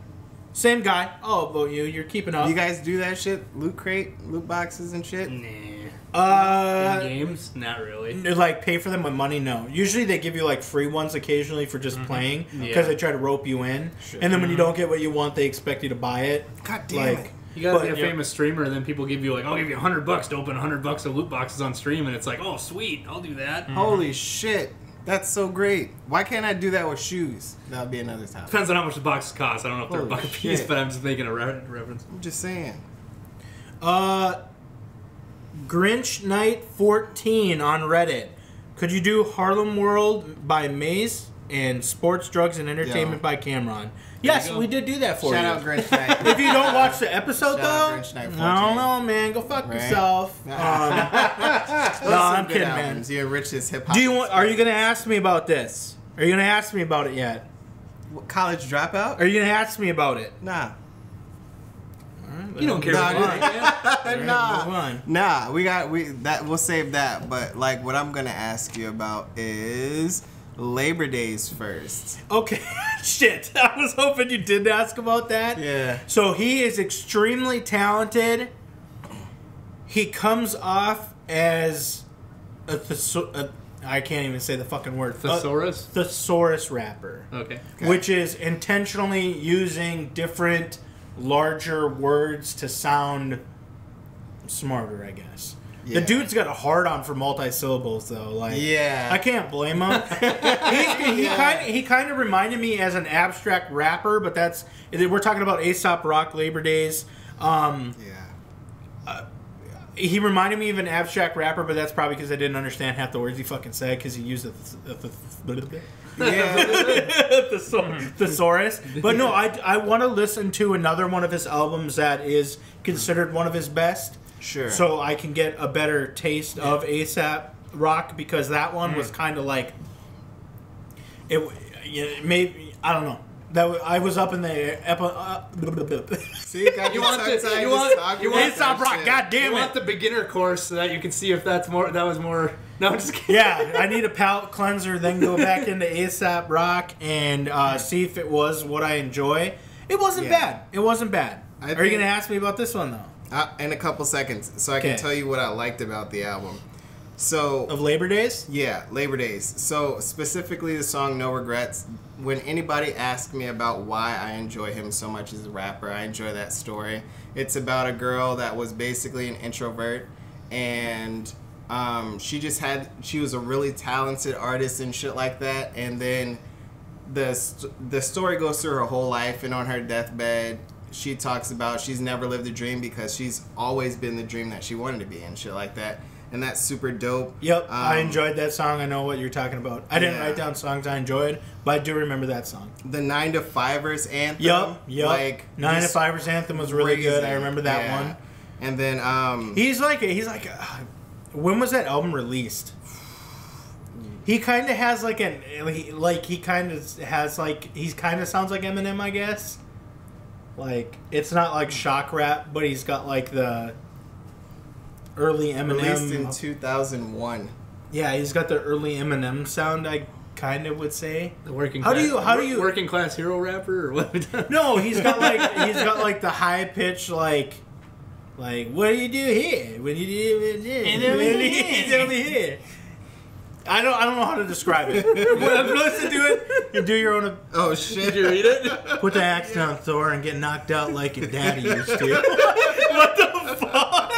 Same guy. I'll upvote you. You're keeping up. You guys do that shit? Loot crate, loot boxes and shit? Nah. In games? Not really. Like pay for them with money? No. Usually they give you like free ones occasionally for just playing because they try to rope you in. And then when you don't get what you want, they expect you to buy it. God damn it. You gotta be a famous streamer, and then people give you like, I'll give you $100 to open $100 of loot boxes on stream, and it's like, oh sweet, I'll do that. Holy shit, that's so great. Why can't I do that with shoes? That'll be another topic. Depends on how much the boxes cost. I don't know if they're a buck a piece, but I'm just making a reference. I'm just saying. Grinch Night 14 on Reddit. Could you do Harlem World by Maze and Sports, Drugs, and Entertainment by Cameron? Yes, we did do that for you. Shout out Grinch Night. If you don't watch the episode, though, Grinch Night 14. I don't know, man. Go fuck yourself. No, I'm kidding, man. You enrich this hip hop. Are you gonna ask me about this? Are you gonna ask me about it yet? College Dropout? Are you gonna ask me about it? Nah. You don't care about it. Nah. We'll save that. But like, what I'm gonna ask you about is Labor Days first. Okay. Shit. I was hoping you did ask about that. Yeah. So he is extremely talented. He comes off as I can't even say the fucking word. Thesaurus? Thesaurus rapper. Okay. Which is intentionally using different, larger words to sound smarter, I guess. Yeah. The dude's got a hard-on for multi-syllables, though. Like, yeah. I can't blame him. He kind of reminded me as an abstract rapper, but we're talking about Aesop Rock, Labor Days. He reminded me of an abstract rapper, but that's probably because I didn't understand half the words he fucking said because he used a thesaurus. But no, I want to listen to another one of his albums that is considered one of his best. Sure. So I can get a better taste of Aesop Rock because that one was kind of like maybe I don't know. I was up in the See, you want Aesop Rock. God damn it! You want the beginner course so that you can see if that was more. No, I'm just kidding. Yeah, I need a palate cleanser, then go back into Aesop Rock and see if it was what I enjoy. It wasn't bad. It wasn't bad. Are you gonna ask me about this one though? In a couple seconds, so I can tell you what I liked about the album. So of Labor Days? Yeah, Labor Days. So specifically the song No Regrets. When anybody asks me about why I enjoy him so much as a rapper, I enjoy that story. It's about a girl that was basically an introvert, and she was a really talented artist and shit like that. And then the story goes through her whole life, and on her deathbed, she talks about she's never lived a dream because she's always been the dream that she wanted to be and shit like that. And that's super dope. Yep, I enjoyed that song. I know what you're talking about. I didn't write down songs I enjoyed, but I do remember that song. The 9 to 5ers anthem. Yep. Like 9 to 5ers anthem was really good. I remember that one. And then he's like when was that album released? He kind of has he kind of sounds like Eminem, I guess. Like it's not like shock rap, but he's got like the early Eminem. Released in 2001. Yeah, he's got the early Eminem sound. I kind of would say. The working working class hero rapper or what? No, he's got like the high pitch like what do you do here? What do you do here? I don't know how to describe it. Listen to it. You do your own. Oh shit! Did you read it? Put the axe down, Thor, and get knocked out like your daddy used to. What the fuck?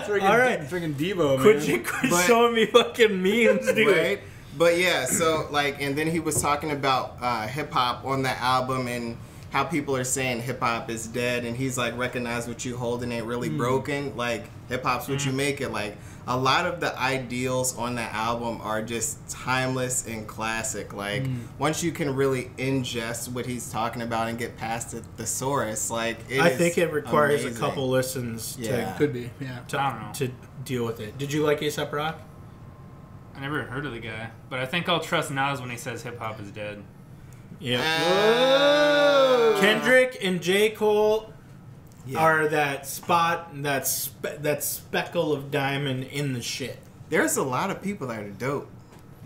All right, freaking Devo, man. Quit showing me fucking memes, dude. Right? But yeah, so and then he was talking about hip hop on that album and how people are saying hip hop is dead, and he's like, recognize what you hold and ain't really broken. Like hip hop's what you make it. Like a lot of the ideals on that album are just timeless and classic. Like once you can really ingest what he's talking about and get past the thesaurus, like I think it requires amazing. a couple listens. Could be. To deal with it. Did you like Aesop Rock? I never heard of the guy, but I think I'll trust Nas when he says hip hop is dead. Yeah. Kendrick and J. Cole are that spot, that speckle of diamond in the shit. There's a lot of people that are dope.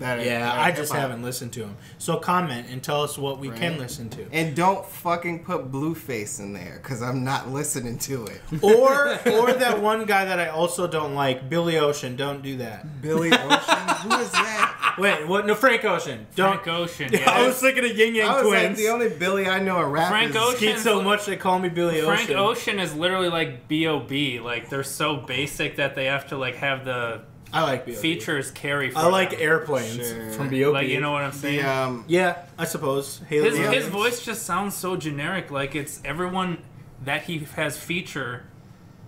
I just haven't listened to them. So comment and tell us what we can listen to. And don't fucking put Blueface in there, because I'm not listening to it. Or that one guy that I also don't like, Billy Ocean. Don't do that. Billy Ocean? Who is that? Wait, what? No, Frank Ocean. Frank Ocean, yeah. I was thinking of Yin Yang I was Twins. like, the only Billy I know a rap Frank is Ocean. Skeet so much they call me Billy Ocean. Frank Ocean is literally like B.O.B. Like, they're so basic that they have to, like, have the... I like B.O.B. features carry for I like them. Airplanes from B.O.B. Like, you know what I'm saying? Yeah, I suppose. His voice just sounds so generic. Like, it's everyone that he has feature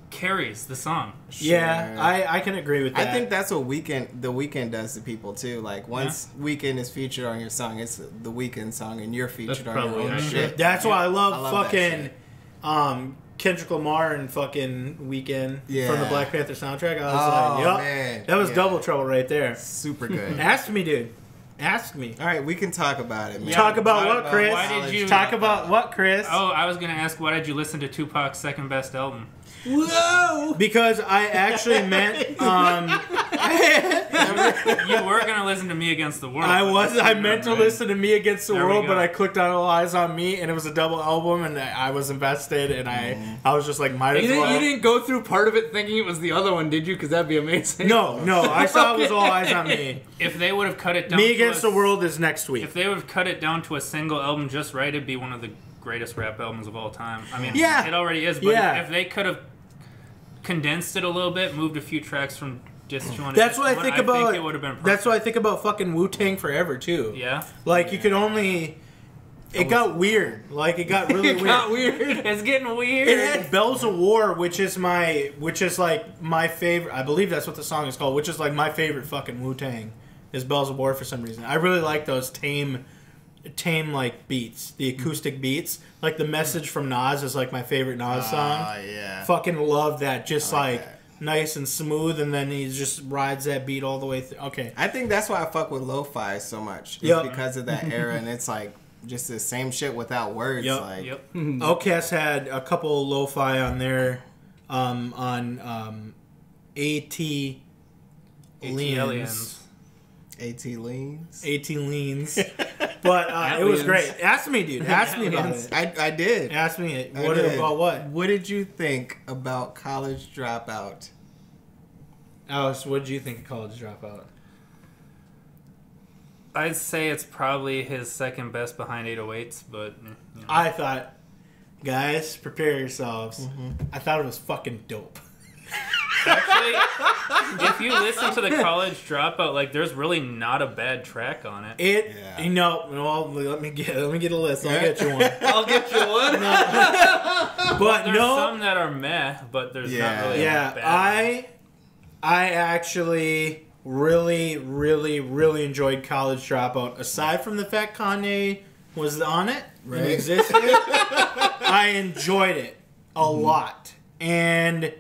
carries the song. Yeah, I can agree with that. I think that's what The Weeknd does to people too. Like, once Weeknd is featured on your song, it's the Weeknd song, and you're featured on your own shit. That's why I love fucking Kendrick Lamar and fucking Weeknd from the Black Panther soundtrack. I was like, man. That was double trouble right there. Super good. Ask me, dude. Ask me. All right, we can talk about it, man. Talk about what, Chris? Why did you talk about what, Chris? Oh, I was gonna ask, why did you listen to Tupac's second best album? Whoa! Because I actually meant you were gonna listen to Me Against the World. I meant to listen to Me Against the World, but I clicked on All Eyes on Me, and it was a double album, and I was invested, and I was just like, might as well. You didn't go through part of it thinking it was the other one, did you? Because that'd be amazing. No, I saw it was All Eyes on Me. If they would have cut it down, Me Against the World is next week. If they would have cut it down to a single album just right, it'd be one of the greatest rap albums of all time. I mean, it already is, but if they could have condensed it a little bit, moved a few tracks from disc one. That's what I think about. Think it would have been perfect. That's what I think about fucking Wu-Tang Forever too. Yeah, like you could only. It got weird. Like it got really weird. Got weird. It's getting weird. It had Bells of War, which is like my favorite. I believe that's what the song is called. Which is like my favorite fucking Wu-Tang is Bells of War for some reason. I really like those tame like beats, the acoustic beats. Like the Message from Nas is like my favorite Nas song. Oh yeah. Fucking love that. Just like nice and smooth, and then he just rides that beat all the way through. Okay. I think that's why I fuck with lo-fi so much. It's because of that era, and it's like just the same shit without words. Outkast had a couple lo-fi on there, on A.T. Leans. A.T. Leans. A.T. Leans. But it was great. Ask me, dude. Ask me about it. I did. Ask me about what? What did you think about College Dropout? Alice, what did you think of College Dropout? I'd say it's probably his second best behind 808s, but... You know. I thought, guys, prepare yourselves. I thought it was fucking dope. Actually, if you listen to the College Dropout, like, there's really not a bad track on it. Well, let me get a list. I'll get you one. I'll get you one. But there's some that are meh, but there's not really bad. I actually really, really, really enjoyed College Dropout. Aside from the fact Kanye was on it and existed, I enjoyed it a lot. And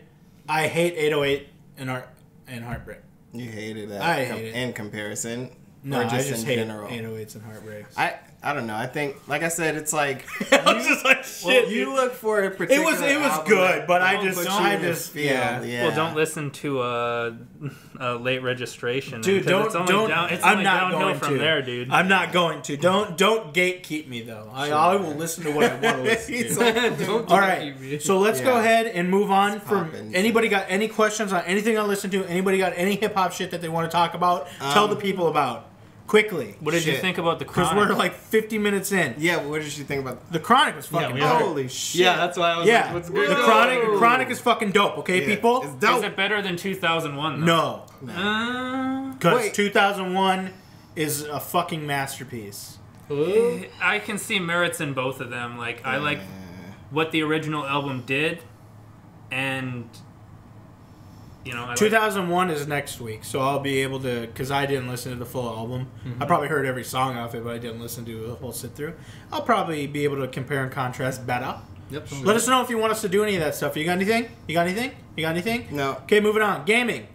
I hate 808 and Heartbreak. You hated that. I hate it. In comparison? No, or just I just in hate general? 808s and Heartbreaks. I don't know. I think, like I said, it's like... I was just like, shit. Well, you look for a particular It was good, but I just feel. Well, don't listen to Late Registration. Dude, it's only downhill from there, dude. I'm not going to. Don't gatekeep me, though. I will listen to what I want to listen to. All right, so let's go ahead and move on. From anybody got any questions on anything I listen to? Anybody got any hip-hop shit that they want to talk about? Tell the people about. Quickly. What did you think about the Chronic? Because we're like 50 minutes in. Yeah, what did you think about the Chronic? Was fucking dope. Holy shit. Yeah, that's why I was like, what's good? The Chronic is fucking dope, okay, people? It's dope. Is it better than 2001, though? No. Because 2001 is a fucking masterpiece. I can see merits in both of them. Like, I like what the original album did, and... 2001 is next week, so I'll be able to, because I didn't listen to the full album. I probably heard every song off it, but I didn't listen to the whole sit through. I'll probably be able to compare and contrast better. Yep. Let us know if you want us to do any of that stuff. You got anything? No. Okay, moving on. Gaming.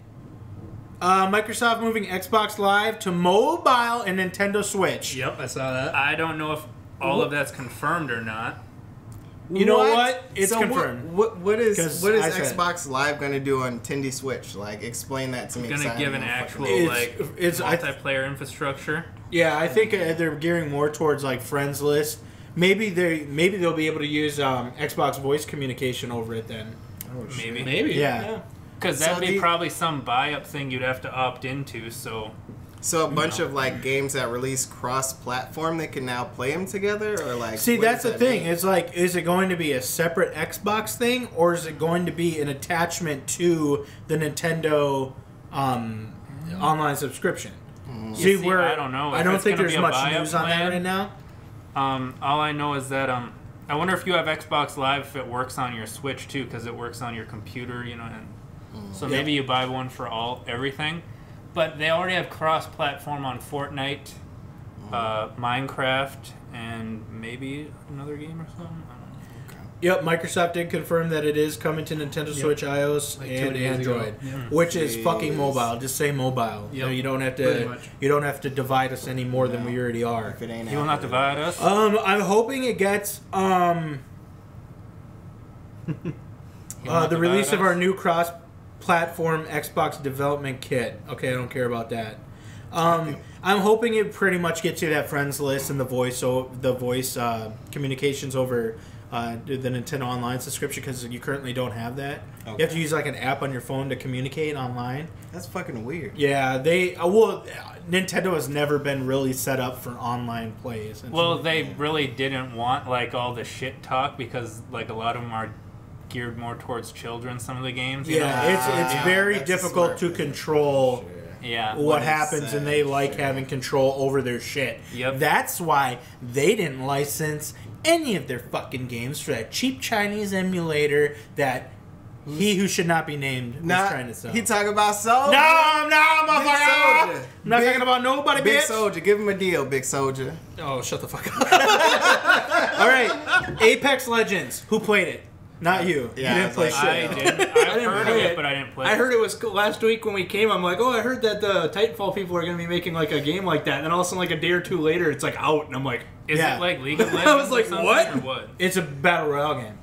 Microsoft moving Xbox Live to mobile and Nintendo Switch. Yep, I saw that. I don't know if all of that's confirmed or not. You know what? It's confirmed. What is Xbox Live going to do on Nintendo Switch? Like, explain that to me. Going to give an actual it's multiplayer infrastructure. Yeah, I think they're gearing more towards like friends list. Maybe they'll be able to use Xbox voice communication over it then. Oh, maybe. Yeah. Because that'd be probably some buy-up thing you'd have to opt into. So a bunch of like games that release cross-platform, they can now play them together, or like. See, that's the thing. Mean? It's like, is it going to be a separate Xbox thing, or is it going to be an attachment to the Nintendo online subscription? See, I don't know. I don't think there's much news on that right now. All I know is that I wonder if you have Xbox Live if it works on your Switch too, because it works on your computer, you know. And so maybe you buy one for everything. But they already have cross-platform on Fortnite, Minecraft, and maybe another game or something. I don't know. Okay. Yep, Microsoft did confirm that it is coming to Nintendo Switch, iOS, and Android, which is fucking mobile. Just say mobile. Yep. You don't have to. You don't have to divide us any more than we already are. If it ain't you will not divide us. I'm hoping it gets the release of our new cross-platform Xbox development kit. Okay, I don't care about that. I'm hoping it pretty much gets you that friends list and the voice communications over the Nintendo Online subscription, because you currently don't have that. Okay. You have to use like an app on your phone to communicate online. That's fucking weird. Yeah, Nintendo has never been really set up for online plays. Well, they really didn't want like all the shit talk, because like a lot of them are geared more towards children, some of the games. It's very difficult to control what happens, and they like having control over their shit. Yep. That's why they didn't license any of their fucking games for that cheap Chinese emulator that he who should not be named was trying to sell. He talking about Soldier? No, motherfucker! I'm not talking about nobody, Big bitch. Soldier, give him a deal, Big Soldier. Oh, shut the fuck up. All right, Apex Legends. Who played it? Not you. Yeah, you didn't play shit. I didn't. I heard of it, but I didn't play it. I heard it was last week when we came. I'm like, I heard that the Titanfall people are going to be making like a game like that. And then all of a sudden, like a day or two later, it's like out. And I'm like, is it like League of Legends? I was like, what? Or what? It's a battle royale game.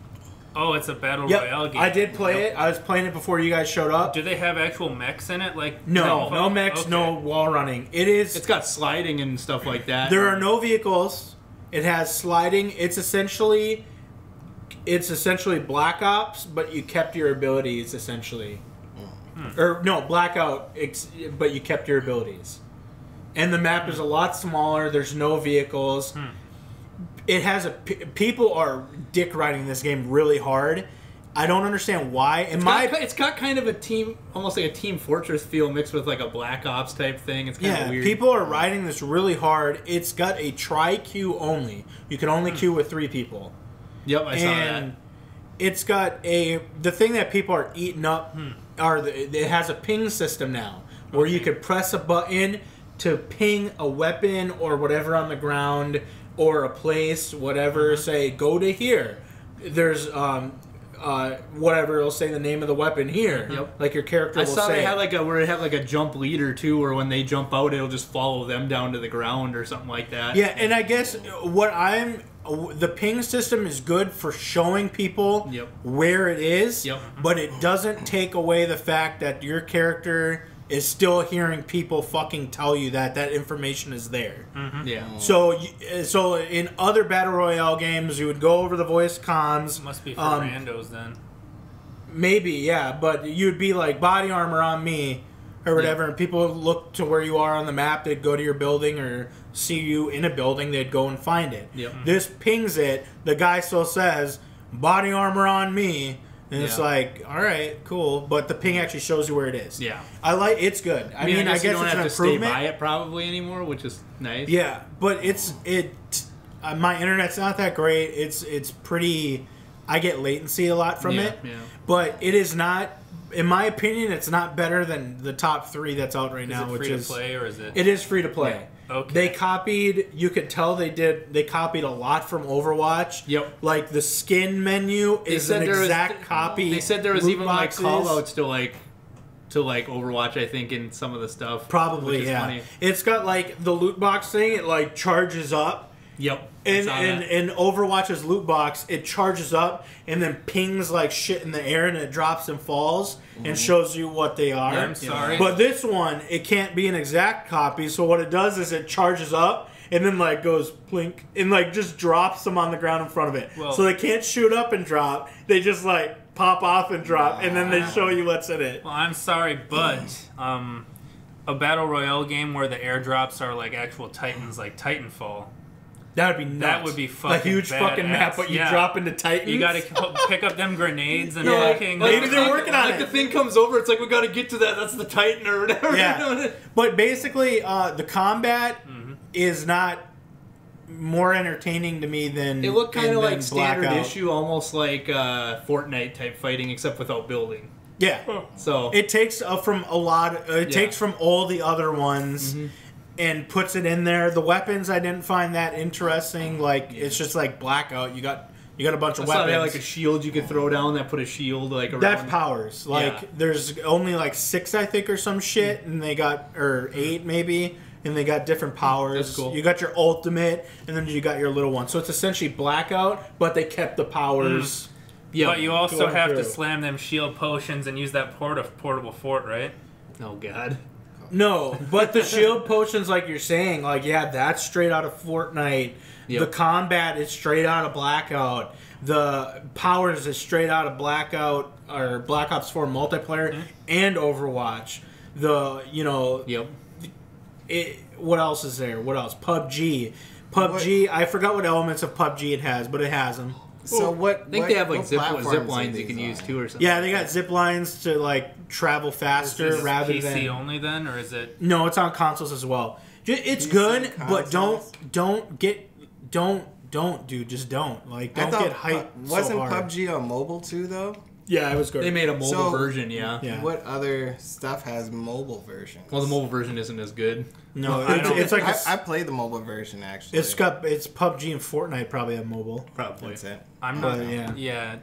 Oh, it's a battle royale game. I did play it. I was playing it before you guys showed up. Do they have actual mechs in it? Like no mechs, no wall running. It's got sliding and stuff like that. There are no vehicles. It has sliding. It's essentially Black Ops, but you kept your abilities essentially. Or no, Blackout, but you kept your abilities. And the map is a lot smaller. There's no vehicles. It has people are dick riding this game really hard. I don't understand why. It's got kind of a team, almost like a Team Fortress feel mixed with like a Black Ops type thing. It's kind of weird. People are riding this really hard. It's got a tri-queue only. You can only queue with 3 people. Yep, I saw that. It's got the thing that people are eating up it has a ping system now where you could press a button to ping a weapon or whatever on the ground or a place, whatever. Say go to here. There's whatever, it'll say the name of the weapon here. Yep. Like your character will say. I saw they had where it had like a jump leader too, where when they jump out, it'll just follow them down to the ground or something like that. Yeah, and I guess the ping system is good for showing people where it is, but it doesn't take away the fact that your character is still hearing people fucking tell you that information is there. Yeah. So in other battle royale games, you would go over the voice comms. Must be for randos then. Maybe, yeah, but you'd be like body armor on me or whatever, and people would look to where you are on the map. They'd go to your building or see you in a building. They'd go and find it. This pings it. The guy still says body armor on me. And it's like, all right, cool, but the ping actually shows you where it is. Yeah, it's good. I mean, I guess you don't it's have an to stay improvement. by it probably anymore, which is nice. Yeah, but my internet's not that great. It's pretty. I get latency a lot from it. Yeah. But it is not. In my opinion, it's not better than the top 3 that's out right now. Is it free to play or is it? It is free to play. Yeah. Okay. They copied. You could tell they copied a lot from Overwatch. Yep. Like the skin menu is an exact copy. They said there was even like call outs to like to like Overwatch, I think, in some of the stuff. Probably, which is yeah. funny. It's got like the loot box thing. It like charges up. Yep. In Overwatch's loot box, it charges up and then pings like shit in the air, and it drops and falls and shows you what they are. I'm sorry. But this one, it can't be an exact copy. So what it does is it charges up and then like goes plink and like just drops them on the ground in front of it. Well, so they can't shoot up and drop. They just like pop off and drop, and then they show you what's in it. Well, I'm sorry, but a battle royale game where the airdrops are like actual titans, like Titanfall. That would be nuts. That would be fucking a huge fucking map, but you drop into Titans. You gotta pick up them grenades and Yeah. fucking. Maybe they're working on like it. the thing comes over, it's like we gotta get to that. That's the Titan or whatever. Yeah, but basically, the combat is not more entertaining to me than It looked kind of than like standard Blackout. issue, almost like Fortnite type fighting, except without building. Yeah, So it takes from a lot. It takes from all the other ones. And puts it in there. The weapons I didn't find that interesting. Like it's just like Blackout. You got a bunch of I saw weapons. they had like a shield you could throw down that put a shield like around. That's powers. Like Yeah. there's only like 6 I think or some shit, and they got or 8 maybe, and they got different powers. That's cool. You got your ultimate, and then you got your little one. So it's essentially Blackout, but they kept the powers. Yeah. But you also Going have to through. slam them shield potions and use that portable fort, right? Oh god. No, but the shield potions, like you're saying, like yeah, that's straight out of Fortnite. Yep. The combat is straight out of Blackout. The powers is straight out of Blackout or Black Ops 4 multiplayer and Overwatch. Yep. What else is there? What else? PUBG. I forgot what elements of PUBG it has, but it has them. So what? I think they have like zip platforms lines are you can these use on? too or something. Yeah, they got zip lines to like travel faster Is this rather PC than. only then, or is it? No, it's on consoles as well. It's PC good, but consoles? don't dude, just don't like I don't thought get hyped. wasn't so hard. PUBG on mobile too though? Yeah, it was good. They made a mobile So- version, yeah. Yeah. What other stuff has mobile versions? Well, the mobile version isn't as good. No, I don't- it's like I played the mobile version actually. it's PUBG and Fortnite probably have mobile. Probably. That's it. I'm not. But, yeah. Yeah.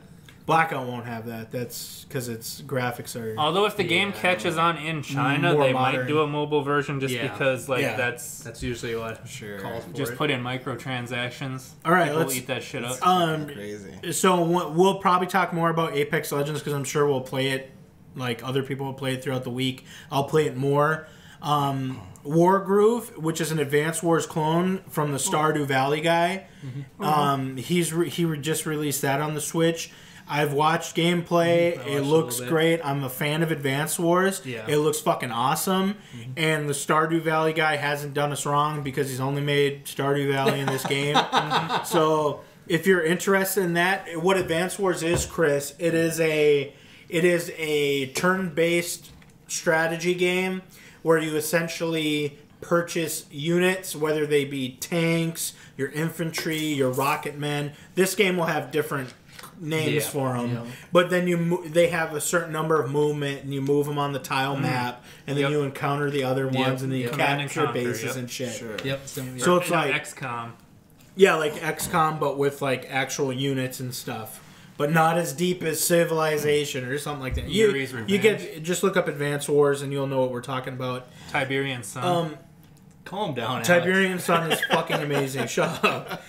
Blackout won't have that. That's because its graphics are. Although if the game catches on in China, More they modern. might do a mobile version just Yeah. because like Yeah. That's usually what Sure. calls for just it. put in microtransactions. All right, People let's eat that shit up. Crazy. So we'll probably talk more about Apex Legends because I'm sure we'll play it like other people will play it throughout the week. I'll play it more. Wargroove, which is an Advance Wars clone from the Stardew Valley guy. He just released that on the Switch. I've watched gameplay. I watched It a looks little bit. great. I'm a fan of Advance Wars. Yeah. It looks fucking awesome. And the Stardew Valley guy hasn't done us wrong because he's only made Stardew Valley in this game. So if you're interested in that, what Advance Wars is, Chris, it is a turn-based strategy game where you essentially purchase units, whether they be tanks, your infantry, your rocket men. This game will have different names Yeah, for them, yeah. but then they have a certain number of movement, and you move them on the tile map, and then Yep. you encounter the other ones, and then you Yep. Command and capture conquer, bases yep. and shit. Sure. Yep. So it's You know, like XCOM. yeah, like XCOM, but with like actual units and stuff, but not as deep as Civilization or something like that. Yuri's You Revenge. get just look up Advance Wars and you'll know what we're talking about. Tiberian Sun. Calm down, Alex. Tiberian Sun is fucking amazing. Shut up.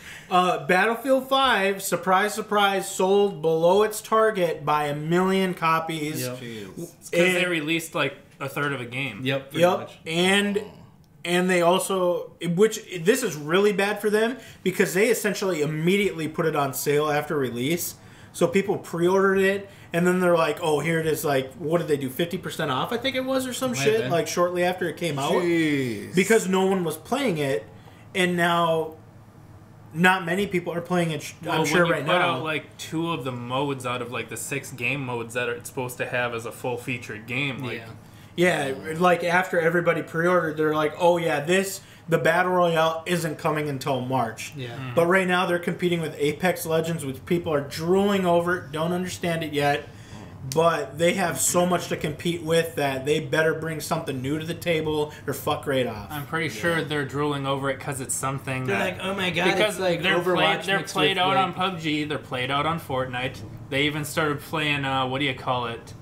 Battlefield 5, surprise, surprise, sold below its target by 1 million copies. Yep. Jeez. Because they and- released like a third of a game. Yep. Pretty Yep, much. and they also, which this is really bad for them because they essentially immediately put it on sale after release. So people pre-ordered it, and then they're like, "Oh, here it is!" Like, what did they do? 50% off, I think it was, or some Might shit. have been. Like shortly after it came out, Jeez. because no one was playing it, and now not many people are playing it. Well, I'm sure when you right put now. out like 2 of the modes out of like the 6 game modes that it's supposed to have as a full featured game, like Yeah. Yeah, like after everybody pre-ordered, they're like, "Oh yeah, the Battle Royale isn't coming until March." Yeah. But right now they're competing with Apex Legends, which people are drooling over, don't understand it yet. But they have so much to compete with that they better bring something new to the table or fuck right off. I'm pretty sure they're drooling over it because it's something They're that, like, oh my god, because it's like they're Overwatch they're mixed played with, out like, on PUBG, they're played out on Fortnite. They even started playing what do you call it?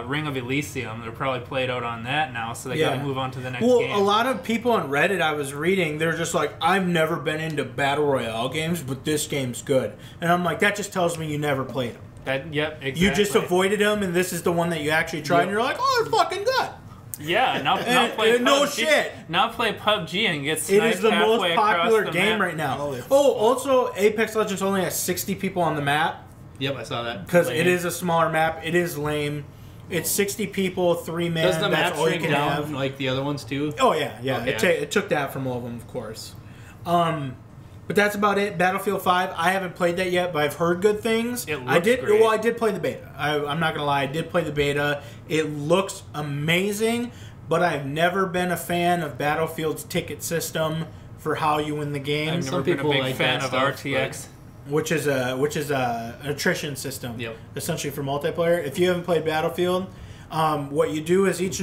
Ring of Elysium. They're probably played out on that now, so they got to move on to the next game. A lot of people on Reddit I was reading, they're just like, I've never been into Battle Royale games, but this game's good. And I'm like, that just tells me you never played them. Yep, exactly. You just avoided them, and this is the one that you actually tried, and you're like, oh, they're fucking good. Yeah, now play PUBG. No shit. Now play PUBG and get sniped. It is the most popular the game map. right now. Oh, also, Apex Legends only has 60 people on the map. Yep, I saw that. Because it is a smaller map. It is lame. It's 60 people, 3 man. Does the map that's all you shrink can down have. like the other ones too? Oh yeah, yeah. Okay. It took that from all of them, of course. But that's about it. Battlefield 5. I haven't played that yet, but I've heard good things. It looks great. Well, I did play the beta. I'm not gonna lie. I did play the beta. It looks amazing, but I've never been a fan of Battlefield's ticket system for how you win the game. I've never been a big fan of RTX. Which is a attrition system, Yep. essentially for multiplayer. If you haven't played Battlefield, what you do is each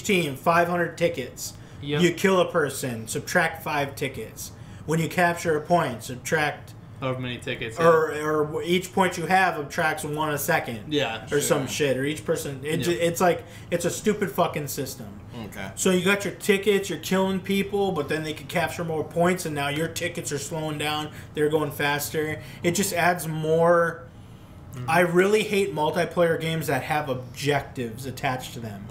team 500 tickets. Yep. You kill a person, subtract 5 tickets. When you capture a point, subtract However many tickets. or each point you have subtracts 1 a second. Yeah, or some shit. Or each person. It's like it's a stupid fucking system. Okay. So you got your tickets, you're killing people, but then they can capture more points, and now your tickets are slowing down. They're going faster. It just adds more. I really hate multiplayer games that have objectives attached to them.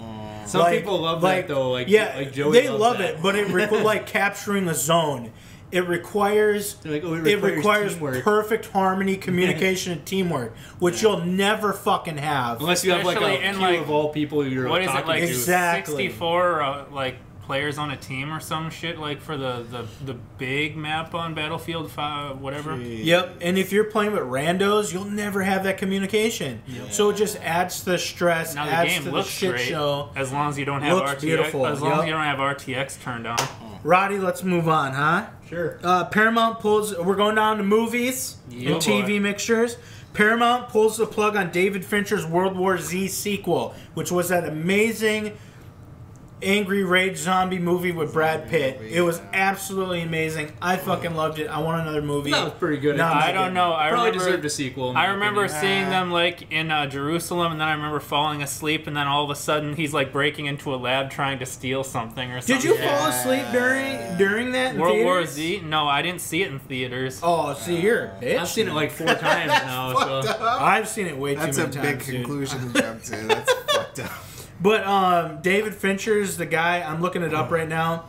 Some people love that though. Like Joey they loves love that. it, but it like capturing a zone. It requires teamwork. perfect harmony, communication, and teamwork, which you'll never fucking have Unless you have like Especially a in, queue of all people you're What is talking it, like to. Exactly. 64 players on a team or some shit, like for the big map on Battlefield 5, whatever? Yep, and if you're playing with randos, you'll never have that communication. Yeah. So it just adds to the stress, Now the adds game to the looks shit great show. as long as you don't have Looks RTX. beautiful, As long yep. as you don't have RTX turned on. Roddy, let's move on, huh? Sure. Paramount pulls. We're going down to movies and TV mixtures. Paramount pulls the plug on David Fincher's World War Z sequel, which was that amazing angry rage zombie movie with Brad Pitt. It was absolutely amazing. I fucking loved it. I want another movie. That was pretty good. No, I don't know. I Probably remember, deserved a sequel. in I my remember opinion. seeing them like in Jerusalem, and then I remember falling asleep, and then all of a sudden he's like breaking into a lab trying to steal something or something. Did you fall asleep during that? In World War theaters? Z? No, I didn't see it in theaters. Oh, see, you're a bitch. I've seen it like 4 times now. So. I've seen it way That's too a many big times, dude. conclusion to jump to. That's fucked up. But David Fincher's the guy. I'm looking it up right now.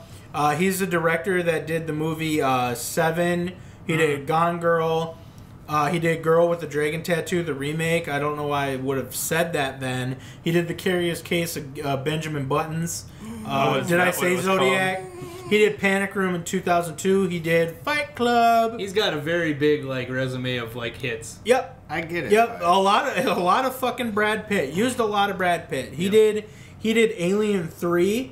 He's the director that did the movie Seven. He did Gone Girl. He did Girl with the Dragon Tattoo, the remake. I don't know why I would have said that then. He did The Curious Case of Benjamin Buttons. Did I say Zodiac? He did Panic Room in 2002. He did Fight Club. He's got a very big like resume of like hits. Yep. I get it. Yep, a lot of fucking Brad Pitt. Used a lot of Brad Pitt. He did Alien 3,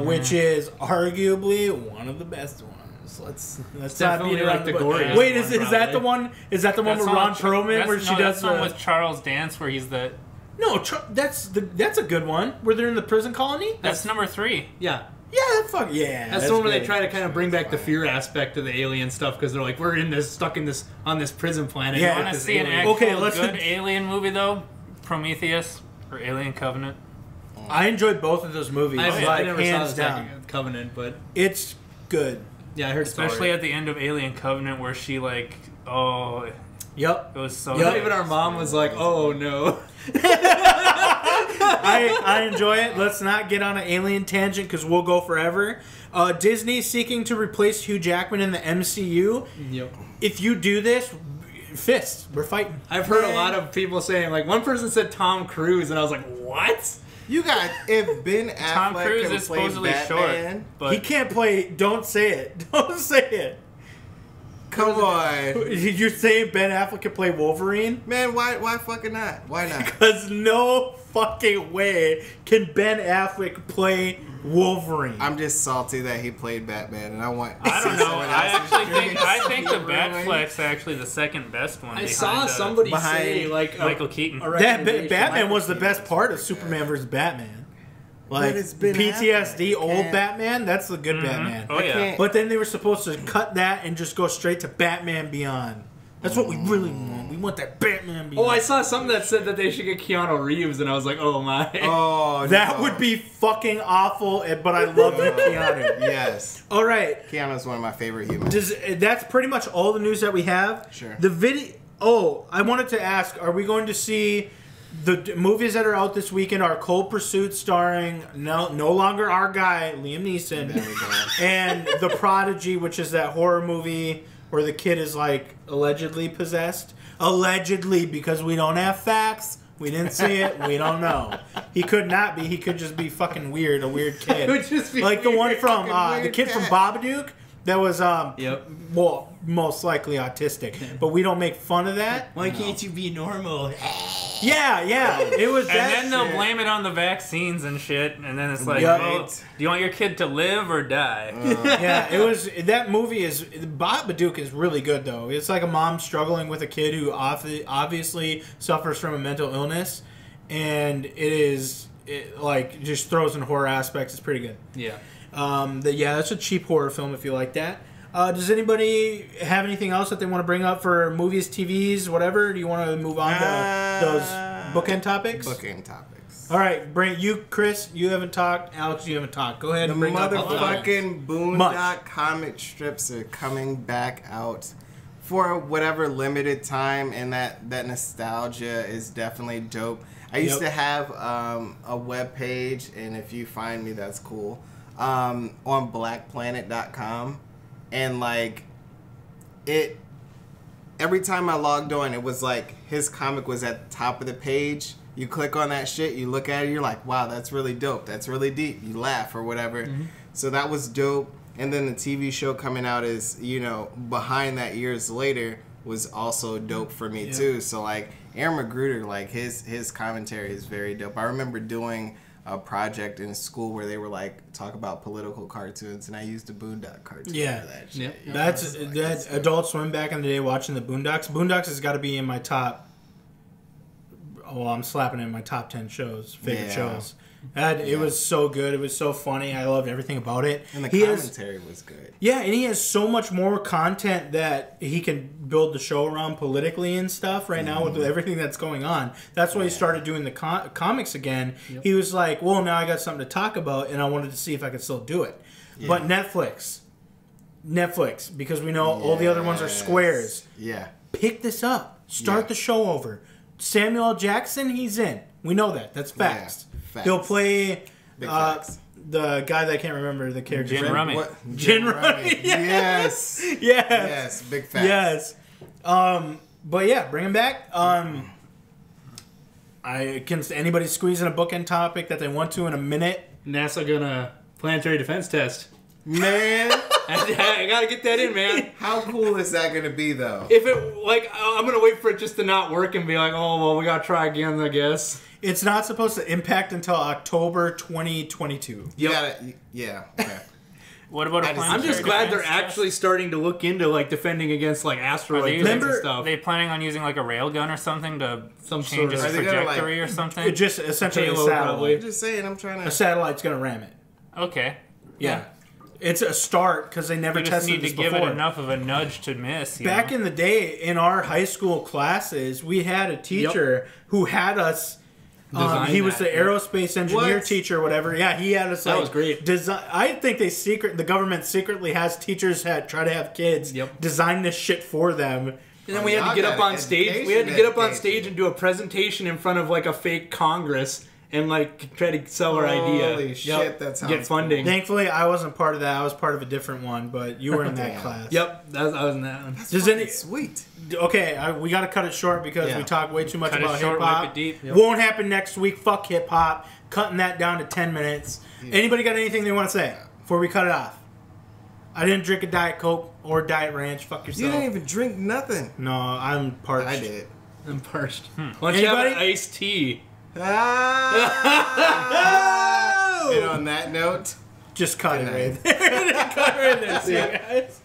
which is arguably one of the best ones. Let's not beat definitely around like the the bush. goriest Wait, one, is that the one? Is that the one with Ron Perlman where she does the one the? with Charles Dance where he's the. No, that's a good one. Where they're in the prison colony. That's number 3. Yeah. Yeah, fuck yeah. That's the one where they great. try to kind of bring back the fear aspect of the alien stuff because they're like, we're stuck on this prison planet. Yeah. You want to see an alien. actual let's- good alien movie though? Prometheus or Alien Covenant? I enjoyed both of those movies. I never saw hands the down. second Covenant, but It's good. yeah, I heard Especially it's at the end of Alien Covenant where she like, it Yep. was so. Yep. good. even our mom was like, "Oh no." I enjoy it. Let's not get on an alien tangent because we'll go forever. Disney seeking to replace Hugh Jackman in the MCU. Yep. If you do this, fists. We're fighting. I've heard a lot of people saying like one person said Tom Cruise, and I was like, "What?" You got if Ben Affleck Tom Cruise can is play supposedly Batman, short, but He can't play. Don't say it. Don't say it. come on, You're saying Ben Affleck can play Wolverine? man. Why fucking not? Why not? Because no fucking way can Ben Affleck play Wolverine. I'm just salty that he played Batman, and I want. I don't know. I think the Ruined. Batfleck's actually the second best one. I saw somebody say like Michael Keaton. Batman was the best part of Superman vs. Batman. Like But it's Ben PTSD, Affleck. old Can't- Batman, that's the good Batman. Oh yeah. can't- But then they were supposed to cut that and just go straight to Batman Beyond. That's what we really want. We want that Batman being. Oh, I saw something that said that they should get Keanu Reeves, and I was like, oh my. Oh, that would be fucking awful, but I love you, Keanu. Yes. All right. Keanu's one of my favorite humans. That's pretty much all the news that we have. Sure. The video. Oh, I wanted to ask: are we going to see the movies that are out this weekend? Are Cold Pursuit starring no longer our guy Liam Neeson, There we go. and The Prodigy, which is that horror movie where the kid is like allegedly possessed? Allegedly, because we don't have facts. We didn't see it. We don't know. He could not be. He could just be fucking weird, a weird kid. Would just be like the one weird, from fucking the kid weird from cat. Babadook. That was Yep. well, most likely autistic, but we don't make fun of that. Why can't you be normal? Yeah, it was that. And then they'll shit. blame it on the vaccines and shit, and then it's like, Yeah. oh, do you want your kid to live or die? Yeah, it was. That movie is Babadook is really good though. It's like a mom struggling with a kid who obviously suffers from a mental illness, and it like just throws in horror aspects. It's pretty good. Yeah. That's a cheap horror film if you like that. Does anybody have anything else that they want to bring up for movies, TVs, whatever? Do you want to move on to those bookend topics? Bookend topics. All right, bring you, Chris. You haven't talked. Alex, you haven't talked. Go ahead The and bring up all the motherfucking Much. Boondock comic strips are coming back out for whatever limited time, and that nostalgia is definitely dope. I used to have a web page, and if you find me, that's cool. On blackplanet.com, and like it every time I logged on, it was like his comic was at the top of the page. You click on that shit, you look at it, you're like, wow, that's really dope, that's really deep, you laugh or whatever. So that was dope. And then the TV show coming out is, you know, behind that years later was also dope for me too. So like Aaron Magruder, like his commentary is very dope. I remember doing a project in school where they were like talk about political cartoons, and I used the Boondock cartoon for that shit. Yeah. That's Adult Swim back in the day watching the Boondocks. Boondocks has got to be in my top. Oh, I'm slapping it in my top 10 favorite shows. It was so good. It was so funny. I loved everything about it. And the commentary was good. Yeah, and he has so much more content that he can build the show around politically and stuff right now with everything that's going on. That's why he started doing the comics again. He was like, well, now I got something to talk about, and I wanted to see if I could still do it. But Netflix, because we know all the other ones are squares. Yeah. Pick this up. Start the show over. Samuel L. Jackson, he's in. We know that. That's facts. Facts. He'll play Facts. the guy that I can't remember the character. Jim Rummy. Jim Rummy. Yes. Yes. Big facts. Yes. But yeah, bring him back. Can anybody squeeze in a bookend topic that they want to in a minute? NASA gonna planetary defense test. Man, I gotta get that in, man. how cool is that gonna be though? If it, like, I'm gonna wait for it just to not work and be like, oh, well, we gotta try again, I guess. It's not supposed to impact until October 2022. You gotta, yeah. Okay. What about a I'm planetary I'm just glad they're defense test? actually starting to look into, like, defending against, like, Are asteroid they, threats and Remember- stuff. Are they planning on using like a railgun or something to Some change sort its of- Are they gonna, like- trajectory or something? It just essentially a Payload, satellite. probably. I'm just saying, I'm trying A to. satellite's gonna ram it. Okay. Yeah. It's a start because they never You just tested need to this give before. it enough of a nudge to miss. Back in the day, in our high school classes, we had a teacher who had us. Design He was that, the aerospace engineer What? teacher, or whatever. Yeah, he had us. That like, was great. Design. I think the government secretly has teachers try to have kids design this shit for them. And then we had to get up on stage. We had to get up on stage and do a presentation in front of, like, a fake Congress and, like, try to sell our idea. Holy shit, that sounds Get funding. Thankfully, I wasn't part of that. I was part of a different one, but you were in that Damn. class. Yep, I was in that one. Does any? Sweet. Okay, we got to cut it short because Yeah. we talk way too much Cut it about short, hip hop. rip it deep. Yep. Won't happen next week. Fuck hip hop. Cutting that down to 10 minutes. Anybody got anything they want to say before we cut it off? I didn't drink a Diet Coke or Diet Ranch. Fuck You yourself. didn't even drink nothing. No, I'm parched. I did. I'm parched. Why don't you have an Anybody? iced tea? Ah! And on that note, Just cut Good it night. right there. Cut it right there. See you guys.